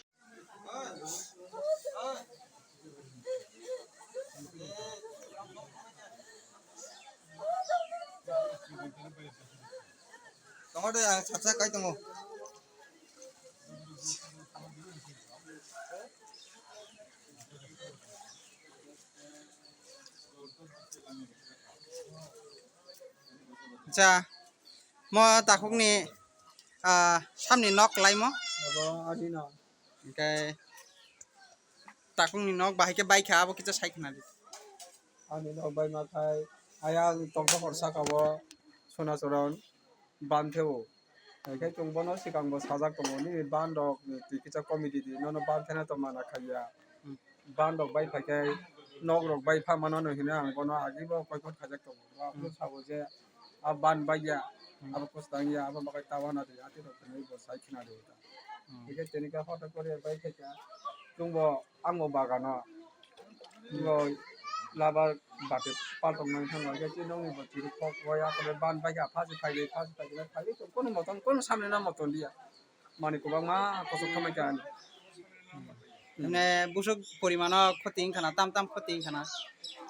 tomato chacha kai tongo cha mo takuk ni samni nok laimo abo adi no ke takuk ni nok bahai ke bai kha abo kita sai khna ani no bai ma khai aya tongko horsa ka bo sonachoron बान्थेवो ओंखाय जोंबोनो सिगांबो साजाक दङनि बान्दक तिकिचा committee दि ननो बान्थेना तो माना खाया बान्दक bye फायखाय नगरक bye फामानो Hina आं बनो आगिबो कयफोर खाजाक दङ बाबु साबो जे आ बान बाया अब कुस्तांगिया अब मकाय तावाना दे आति रखनै बो साइखिना दे ओंखाय तेनिका हटा करे बाय फायखा जोंबो आंबो बागाना जोंबो लाबार बाटे पालटंनानै थांबाय गायसे नंनि बति फक वया करे बान बाया फाजि फायले फायले कोन मतन कोन सामने ना मतन दिया माने को मा कसो खामाय का ने बुसुक परिमाण क्षति खाना ताम क्षति खाना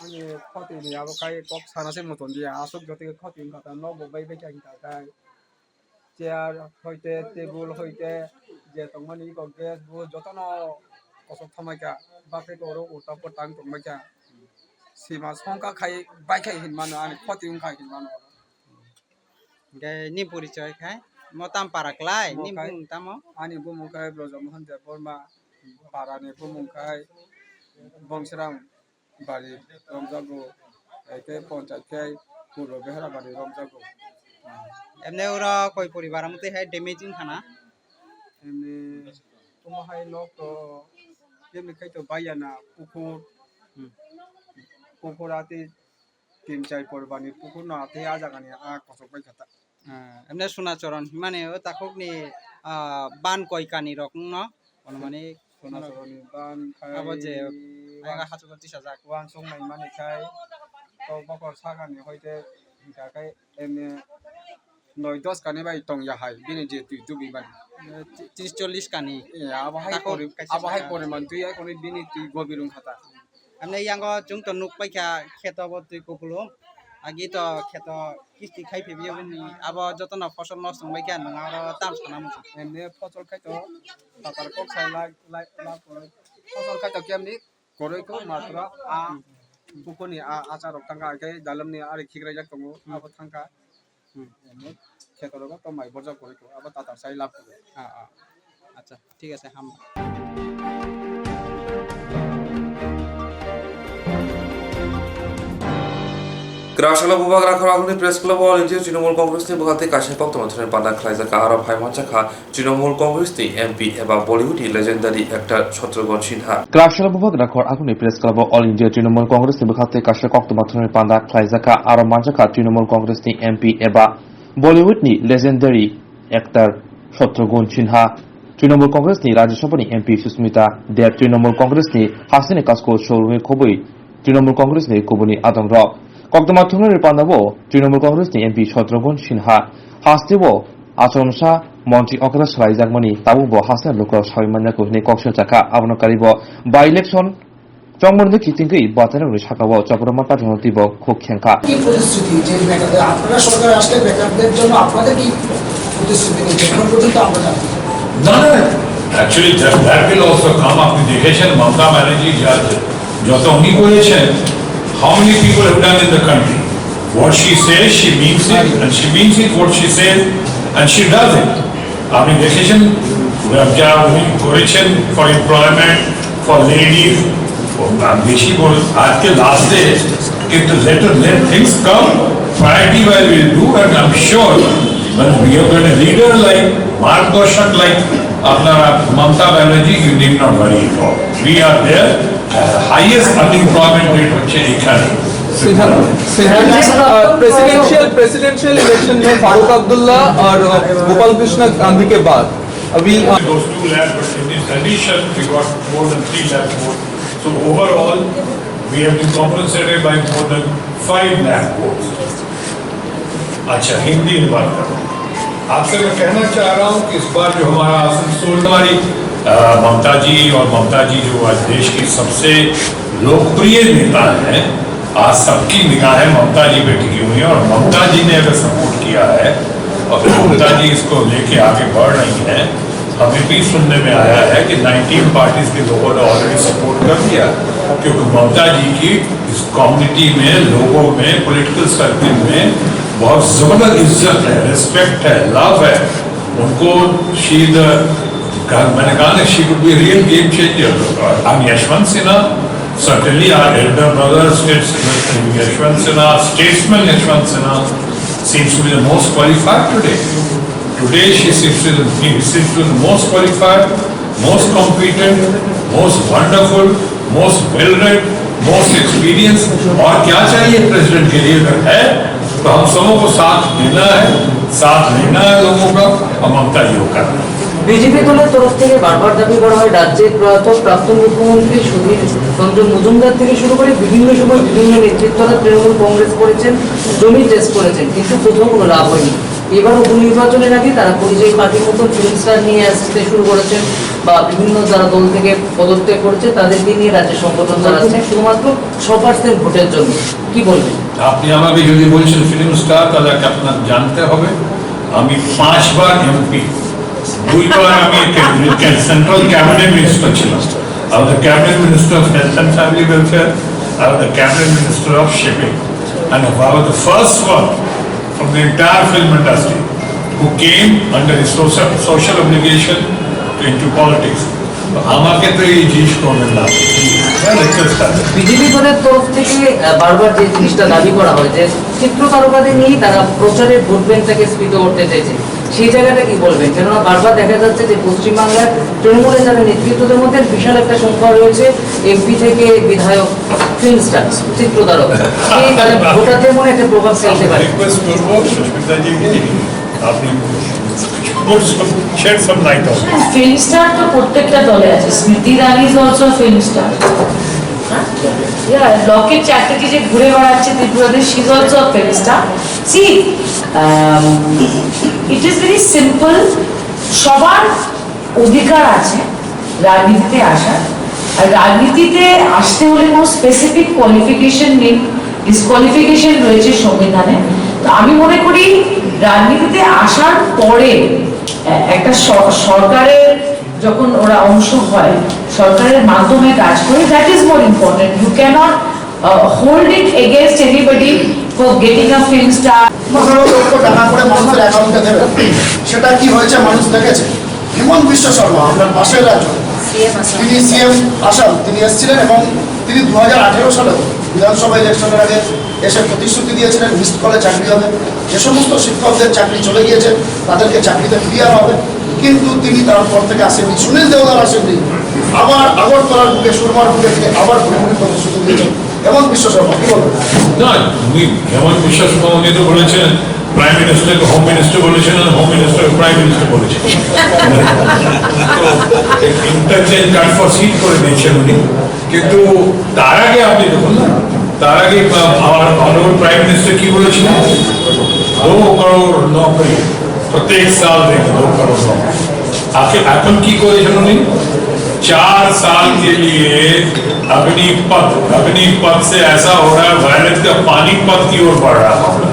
आंनि क्षति नि अब काय कक सानासे मतन दिया आसुक जति क्षति खाता न बबाय बाय का काय चेयार होइते टेबुल होइते जे तंगमनि को गेस बु जतन कसो खामाय का बापे को उल्टा पटांग तंगमाय का सीमा संका खाय बायखाय हिनमानो आनि खति खाय हिनमानो गे नि परिचय खाय मताम पाराकलाय नि बुं तामो आनि बुमुखाय ब्रजमोहन जे बर्मा पारानि बुमुखाय बंसराम बारि रंजागो एके पंचायत खाय पूर्व बेहरा बारि रंजागो एमने उरा कोई परिवार मते है डैमेजिंग खाना एमने तुमहाय लोक तो जेमनि खाय तो बायाना पुकुर आते 3-4 परबानि पुकुर न आते आ जागानि आ कसक बाय खाता एमने सुनाचरन माने ताखकनि बान कयकानि रक न माने सुनाचरनि बान खाय अब जे आगा हाचुक 30,000 वान संनाय माने खाय तो बकर सागानि होइते हिकाखाय एमने 9-10 कानि बाय तंग याहाय बिनि जे तु बिबान 30-40 कानि आबाहाय परिमान तुय कोनि बिनि तु गबिरुं खाता हमने यांगो जुंग तो नुक पैका खेतबो तुय कोकुलो आगि तो खेत किस्ति खाइ फेबियो नि अब जतन फसल नष्ट संबाय क्या नङा र ताम सनाम एमने फसल खाय तो तातार को खाय लाइ फसल खाय तो केमनि करैको मात्र आ पुकुनि आचार तंगा के दालमनि आरि खिग्राय जाक दङ अब थांका एमने खेतरबो तो माइ बजा करैको अब तातार साइ लाभ अच्छा ठीक আছে हम ग्रासला बुबाग राखर आगुनि press club all India Trinamool कांग्रेसनि बुखाते काशे कोक्तमा थुने पाना खलाइजाका आरो फाइमानचाखा तृणमूल कांग्रेसनि एमपी एबा बलिउडनि लेजेंडारि एक्टर शत्रुघ्न सिन्हा ग्रासला बुबाग राखर आगुनि press club all India Trinamool कांग्रेसनि बुखाते काशे कोक्तमा थुने पाना खलाइजाका आरो मानचाखा तृणमूल कांग्रेसनि एमपी एबा बलिउडनि लेजेंडारि एक्टर शत्रुघ्न सिन्हा तृणमूल कांग्रेसनि राज्यसभानि एमपी सुस्मिता देव तृणमूल कांग्रेसनि हासिनि कासको सौरभे खबै तृणमूल कांग्रेसनि कुबुनि आदंग कोक्तमा थुने पानाबो तृणमूल कांग्रेसनि एमपी शत्रुघ्न सिन्हा हास्तेबो आचरणसा मन्त्री अंकरा सलाइजाकमानि ताबुबो हासना लोक साबिमान्याको हिने कक्ष चाका आबनकारिबो बाइ इलेक्शन चंगमरनि कितिंगै बातारनि साकाबो चपरमा पाठनतिबो खुखेंखा কি প্রতিশ্রুতি যে বেকারদের আপনারা সরকার আসলে বেকারদের জন্য আপনাদের কি প্রতিশ্রুতি নিচ্ছেন এখন পর্যন্ত আমরা জানি No, actually that will also come up with the education. Mamta Banerjee যত উনি করেছেন, how many people have done in the country? What she says, she means it, and she means it what she says, and she does it. আপনি দেখেছেন যা উনি করেছেন for employment, for ladies, বেশি বল আজকে লাস্ট ডে কিন্তু let things come, priority wise we'll do, and I'm sure when we have got a leader like Margdarshak like Mamta Banerjee, you need not worry at all. We are there. Highest unemployment rate হচ্ছে এখানে presidential election में फारूक अब्दुल्ला और गोपाल कृष्ण गांधी के बाद अभी those 2 lakh, but in this addition we got more than 3 lakh votes. So overall we have been compensated by more than 5 lakh votes. अच्छा हिंदी में बात करो आपसे मैं कहना चाह रहा हूँ कि इस बार जो हमारा आसनसोल हमारी ममता जी और ममता जी जो आज देश की सबसे लोकप्रिय नेता हैं, आज सबकी निगाहें ममता जी पे टिकी हुई हैं और ममता जी ने अगर सपोर्ट किया है और ममता जी इसको लेके आगे बढ़ रही हैं, हमें भी सुनने में आया है कि 19 पार्टीज के लोगों ने ऑलरेडी सपोर्ट कर दिया क्योंकि ममता जी की इस कम्युनिटी में, लोगों में, पॉलिटिकल सर्किल में बहुत जबरदस्त इज्जत है, रिस्पेक्ट है, लव है उनको। मैंने कहा ना she would be a real game changer. I'm Yashwant Sinha, certainly our elder brother, Yashwant Sinha, statesman Yashwant Sinha, seems to be the most qualified today. Today he seems to be the most qualified, most competent, most wonderful, most well-read, most experienced. और क्या चाहिए president के लिए अगर है तो हम सबों को साथ देना है, साथ लेना है लोगों का और ममता जी को करना है। বিজেপি দলের তরফ থেকে বারবার দাবি করা হয় রাজ্যের প্রয়াত প্রাক্তন মুখ্যমন্ত্রী সুধীর চন্দ্র মজুমদার থেকে শুরু করে বিভিন্ন সময় বিভিন্ন নেতৃত্বরা তৃণমূল কংগ্রেস করেছেন, জমি টেস্ট করেছেন, কিন্তু কোথাও কোনো লাভ হয়নি। এবার উপনির্বাচনের আগে তারা পরিযায়ী পার্টির মতো ফিল্ম স্টার নিয়ে আসতে শুরু করেছেন বা বিভিন্ন যারা দল থেকে পদত্যাগ করেছে তাদেরকে নিয়ে রাজ্যে সংগঠন চালাচ্ছেন শুধুমাত্র 100% ভোটের জন্য। কি বলবেন আপনি আমাকে যদি বলছেন ফিল্ম স্টার তাহলে আপনার জানতে হবে আমি 5 বার এমপি, 2 বার আমি সেন্ট্রাল ক্যাবিনেট মিনিস্টার ছিলাম। I was the cabinet minister of health and family welfare. I was the cabinet minister of shipping, and I was the first one from the entire film industry who came under his social obligation into politics. আমাকে তো এই জিনিস করবেন না। BJP দলের তরফ থেকে বারবার যে জিনিসটা দাবি করা হয় যে চিত্র তারকাদের নিয়ে তারা প্রচারের ভোট ব্যাংকটাকে স্ফীত করতে চাইছে, সেই জায়গাটা কি বলবেন? কেননা বারবার দেখা যাচ্ছে যে পশ্চিমবাংলার তৃণমূলের যারা নেতৃত্বদের মধ্যে বিশাল একটা সংখ্যা রয়েছে এমপি থেকে বিধায়ক, ফিল্ম স্টার, চিত্র তারকা, এই ভোটারদের মনে একটা প্রভাব ফেলতে পারে। ফিল্ম স্টার তো প্রত্যেকটা দলে আছে। Smriti Irani is also film star. Locket Chatterjee যে ঘুরে বেড়াচ্ছে ত্রিপুরাতে, she is also a film star. See it is very simple, সবার অধিকার আছে রাজনীতিতে আসার, আর রাজনীতিতে আসতে হলে কোনো স্পেসিফিক কোয়ালিফিকেশন নেই, ডিসকোয়ালিফিকেশন রয়েছে সংবিধানে। তো আমি মনে করি রাজনীতিতে আসার পরে একটা সরকারের যখন ওরা অংশ হয়, সরকারের মাধ্যমে কাজ করে, that is more important. You can't hold it against anybody for getting a film star. 15 lakh টাকা করে মানুষের অ্যাকাউন্টে দেবে, সেটা কি হয়েছে মানুষ দেখেছে। হিমন্ত বিশ্ব শর্মা আপনার পাশের রাজ্য, তিনি সিএম আসাম তিনি এসেছিলেন এবং তিনি 2018 সালেও বিধানসভা ইলেকশনের আগে এসে প্রতিশ্রুতি দিয়েছিলেন মিসড কলে চাকরি হবে, যে সমস্ত শিক্ষকদের চাকরি চলে গিয়েছে তাদেরকে চাকরিতে ফিরিয়ে হবে, কিন্তু তিনি তারপর থেকে আসেননি। সুনীল দেওদার আসেননি, আবার আগরতলার বুকে সুরমার বুকে থেকে আবার পরিমাণের প্রতিশ্রুতি দিয়েছেন হেমন্ত বিশ্ব শর্মা। কি বলবেন? না, হেমন্ত বিশ্ব শর্মা উনি তো বলেছেন প্রাইম মিনিস্টারকে হোম মিনিস্টার বলেছেন আর হোম মিনিস্টার প্রাইম মিনিস্টার বলেছেন, ইন্টারচেঞ্জ কার্ড ফর সিট করে দিয়েছেন উনি। কিন্তু তার আগে আপনি দেখুন না, তার আগে আমার অনারেবল প্রাইম মিনিস্টার কি বলেছিলেন, 2 करोड़ नौकरी प्रत्येक साल देंगे, 2 करोड़ नौकरी। आखिर এখন কি করেছেন উনি? 4 साल के लिए अग्निपथ से ऐसा हो रहा है, वायलेंस का पानीपत की ओर बढ़ रहा है।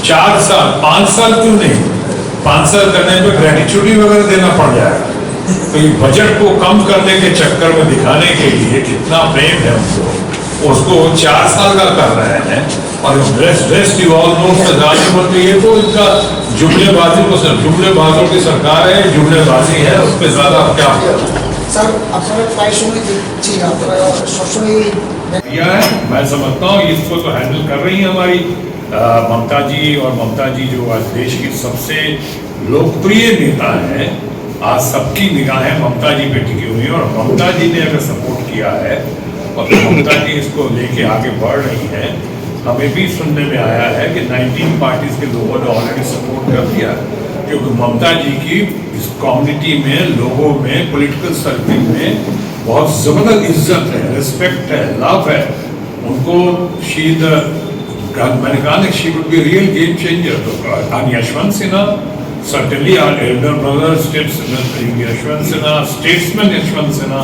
4 साल, 5 साल क्यों नहीं? 5 साल करने पे ग्रेटिट्यूड वगैरह देना पड़ जाएगा। तो ये बजट को कम करने के चक्कर में दिखाने के लिए कितना प्रेम है उसको 4 साल का कर रहे हैं। और रेस्ट यू ऑल नो प्रधानमंत्री, ये तो इनका जुमलेबाजी को, जुमलेबाजों की सरकार है, जुमलेबाजी है, उस पर ज्यादा क्या স্যার আপনারা প্রায় সময় দেখছি আপনারা সবসময় दिया है। मैं समझता हूँ इसको तो हैंडल कर रही है हमारी ममता जी, और ममता जी जो आज देश की सबसे लोकप्रिय नेता है, आज सबकी निगाहें ममता जी पे टिकी हुई है, और ममता जी ने अगर सपोर्ट किया है और ममता जी इसको लेके आगे बढ़ रही है। हमें भी सुनने में आया है कि 19 पार्टीज के लोगों ने ऑलरेडी सपोर्ट कर दिया, क्योंकि ममता जी की इस कम्युनिटी में, लोगों में, पॉलिटिकल सर्किल में बहुत जबरदस्त इज्जत है, रिस्पेक्ट है, लव है उनको। मैंने कहा ना she would be real game changer. तो Yashwant Sinha certainly our elder brother Yashwant Sinha, statesman Yashwant Sinha,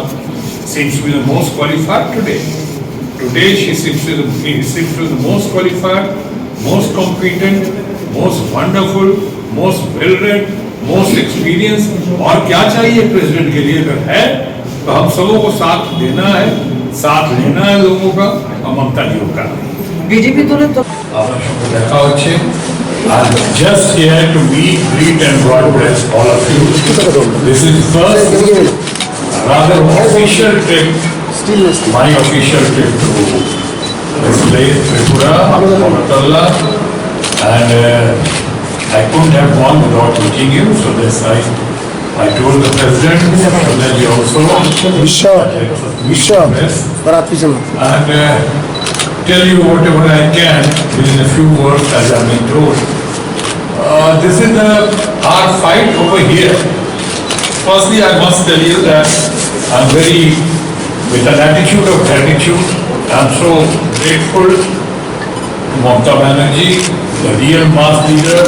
seems to be the most qualified today. Today he seems to be the most qualified, most competent, most wonderful, most well-read, most experienced। और क्या चाहिए president के लिए अगर है तो हम सबों को साथ देना है, साथ लेना है लोगों का, और ममता जी को करना है। বিজেপি দলের তো আপনার সঙ্গে দেখা হচ্ছে। I'm just here to meet, greet and broadcast all of you. This is first rather official trip, my official trip to this place, Tripura, Koktwma, and I couldn't have gone without meeting you, so that's why I told the president, and then he also and tell you whatever I can within a few words as I've been told. This is our fight over here. Firstly, I must tell you that I'm very, with an attitude of gratitude, I'm so grateful to Mamata Banerjee, the real mass leader,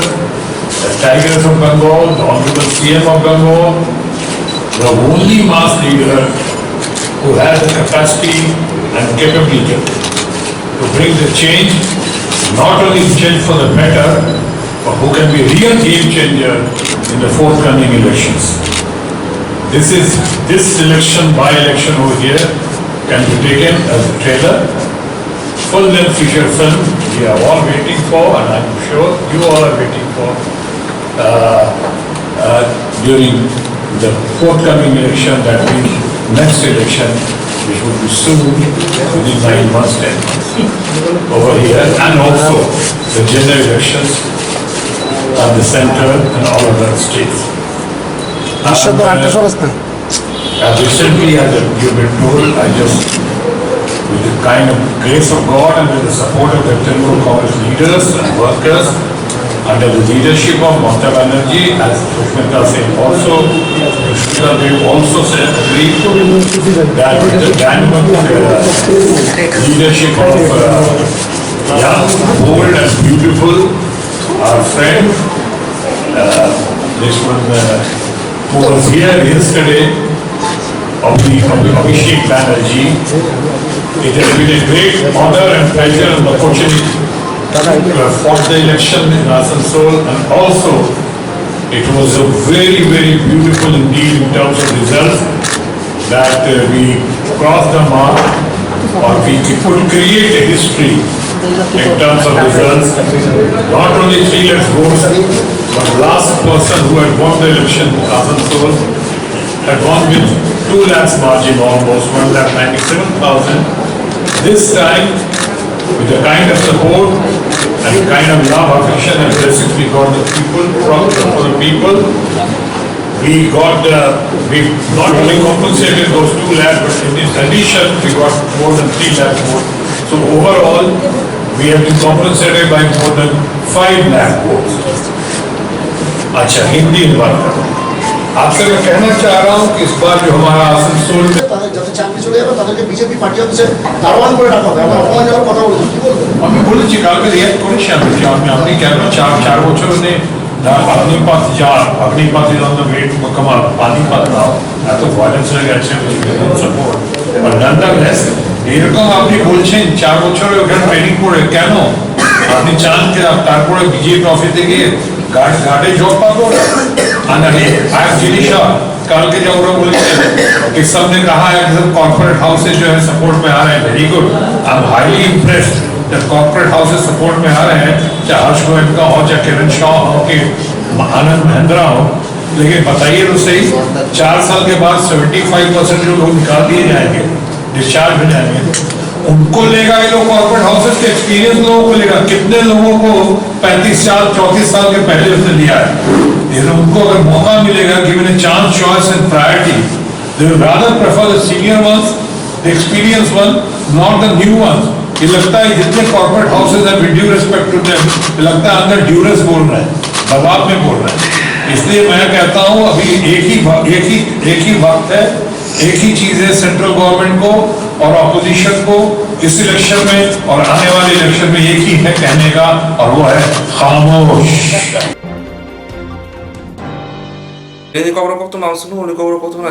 the Tigers of Bengal, the Honorable CM of Bengal, the only mass leader who has the capacity and capability to bring the change, not only change for the better, but who can be a real game changer in the forthcoming elections. This election, by-election over here, can be taken as a trailer, full-length feature film we are all waiting for, and I'm sure you all are waiting for during the forthcoming election, that means next election, which would be soon, within 9 months, 10 months, over here, and also the general elections at the center and all other states. Recently, as you've been told, I just, with the kind of grace of God and with the support of the Trinamool Congress leaders and workers, under the leadership of Mamata Banerjee, as Sushmita said also, they also said, agreed that with the dynamic leadership of young, bold and beautiful, our friend, this one who was here yesterday, of the Abhishek Banerjee, it has been a great honor and pleasure and opportunity to have fought the election in Asansol, and also it was a very, very beautiful indeed in terms of results that we crossed the mark, or we could create a history in terms of results. Not only 3 lakh votes, but the last person who had won the election in Asansol had won with 2 lakhs margin, almost 1,97,000. This time, with the kind of support and the kind of love, affection and blessings we got the people from for the people, we not only compensated those 2 lakhs, but in addition we got more than 3 lakh votes. So overall, we have been compensated by more than 5 lakh votes. अच्छा, हिंदी में बात करो। आपसे मैं कहना चाह रहा हूँ कि इस बार जो हमारा आसनसोल में যাতে চাকরি চলে যাবে তাদেরকে বিজেপি পার্টি অফিসে দারোয়ান করে রাখা হবে। আমরা অপমান যাওয়ার কথা বলছি, কি বলবো? আমি বলেছি কালকে রিয়াক্ট করেছি আমি কেন 4 বছরে অগ্নিপাত যা Agnipath is on the way to become Panipat now, এত ভায়োলেন্স হয়ে গেছে সাপোর্ট, বাট নানদালেস এরকম আপনি বলছেন 4 বছরে ওখানে ট্রেনিং করে কেন আপনি চান যে তারপরে বিজেপি অফিসে গিয়ে गार्डे जॉब पाओ आज जिनिशा कल के जब बोले कि सबने कहा है कि कॉर्पोरेट हाउसेज जो है सपोर्ट में आ रहे हैं, very good, I am highly impressed that corporate houses support में आ रहे हैं, चाहे हर्ष गोयनका हो, चाहे किरण शाह हो, कि आनंद महिंद्रा हो। लेकिन बताइए तो सही, 4 साल के बाद 75% जो लोग निकाल दिए जाएंगे, डिस्चार्ज हो जाएंगे, उनको लेगा ये लोग कॉर्पोरेट हाउसेज के एक्सपीरियंस लोगों को लेगा। कितने लोगों को 35 साल 34 साल के पहले उसने लिया है, लेकिन उनको अगर मौका मिलेगा, given a chance, choice and priority, they will rather prefer the senior ones, the experience one, not the new ones. ये लगता है जितने कॉर्पोरेट हाउसेज हैं, with due respect to them, लगता है अंदर ड्यूरेस बोल रहे हैं, दबाव में बोल रहे हैं। इसलिए मैं कहता हूँ अभी एक ही वक्त है, एक ही चीज है सेंट्रल गवर्नमेंट को और ऑपोजिशन को इस इलेक्शन में और आने वाले इलेक्शन में एक ही है कहने का, और वो है खामोश। Ini Kokborok Koktwma, Koktwma,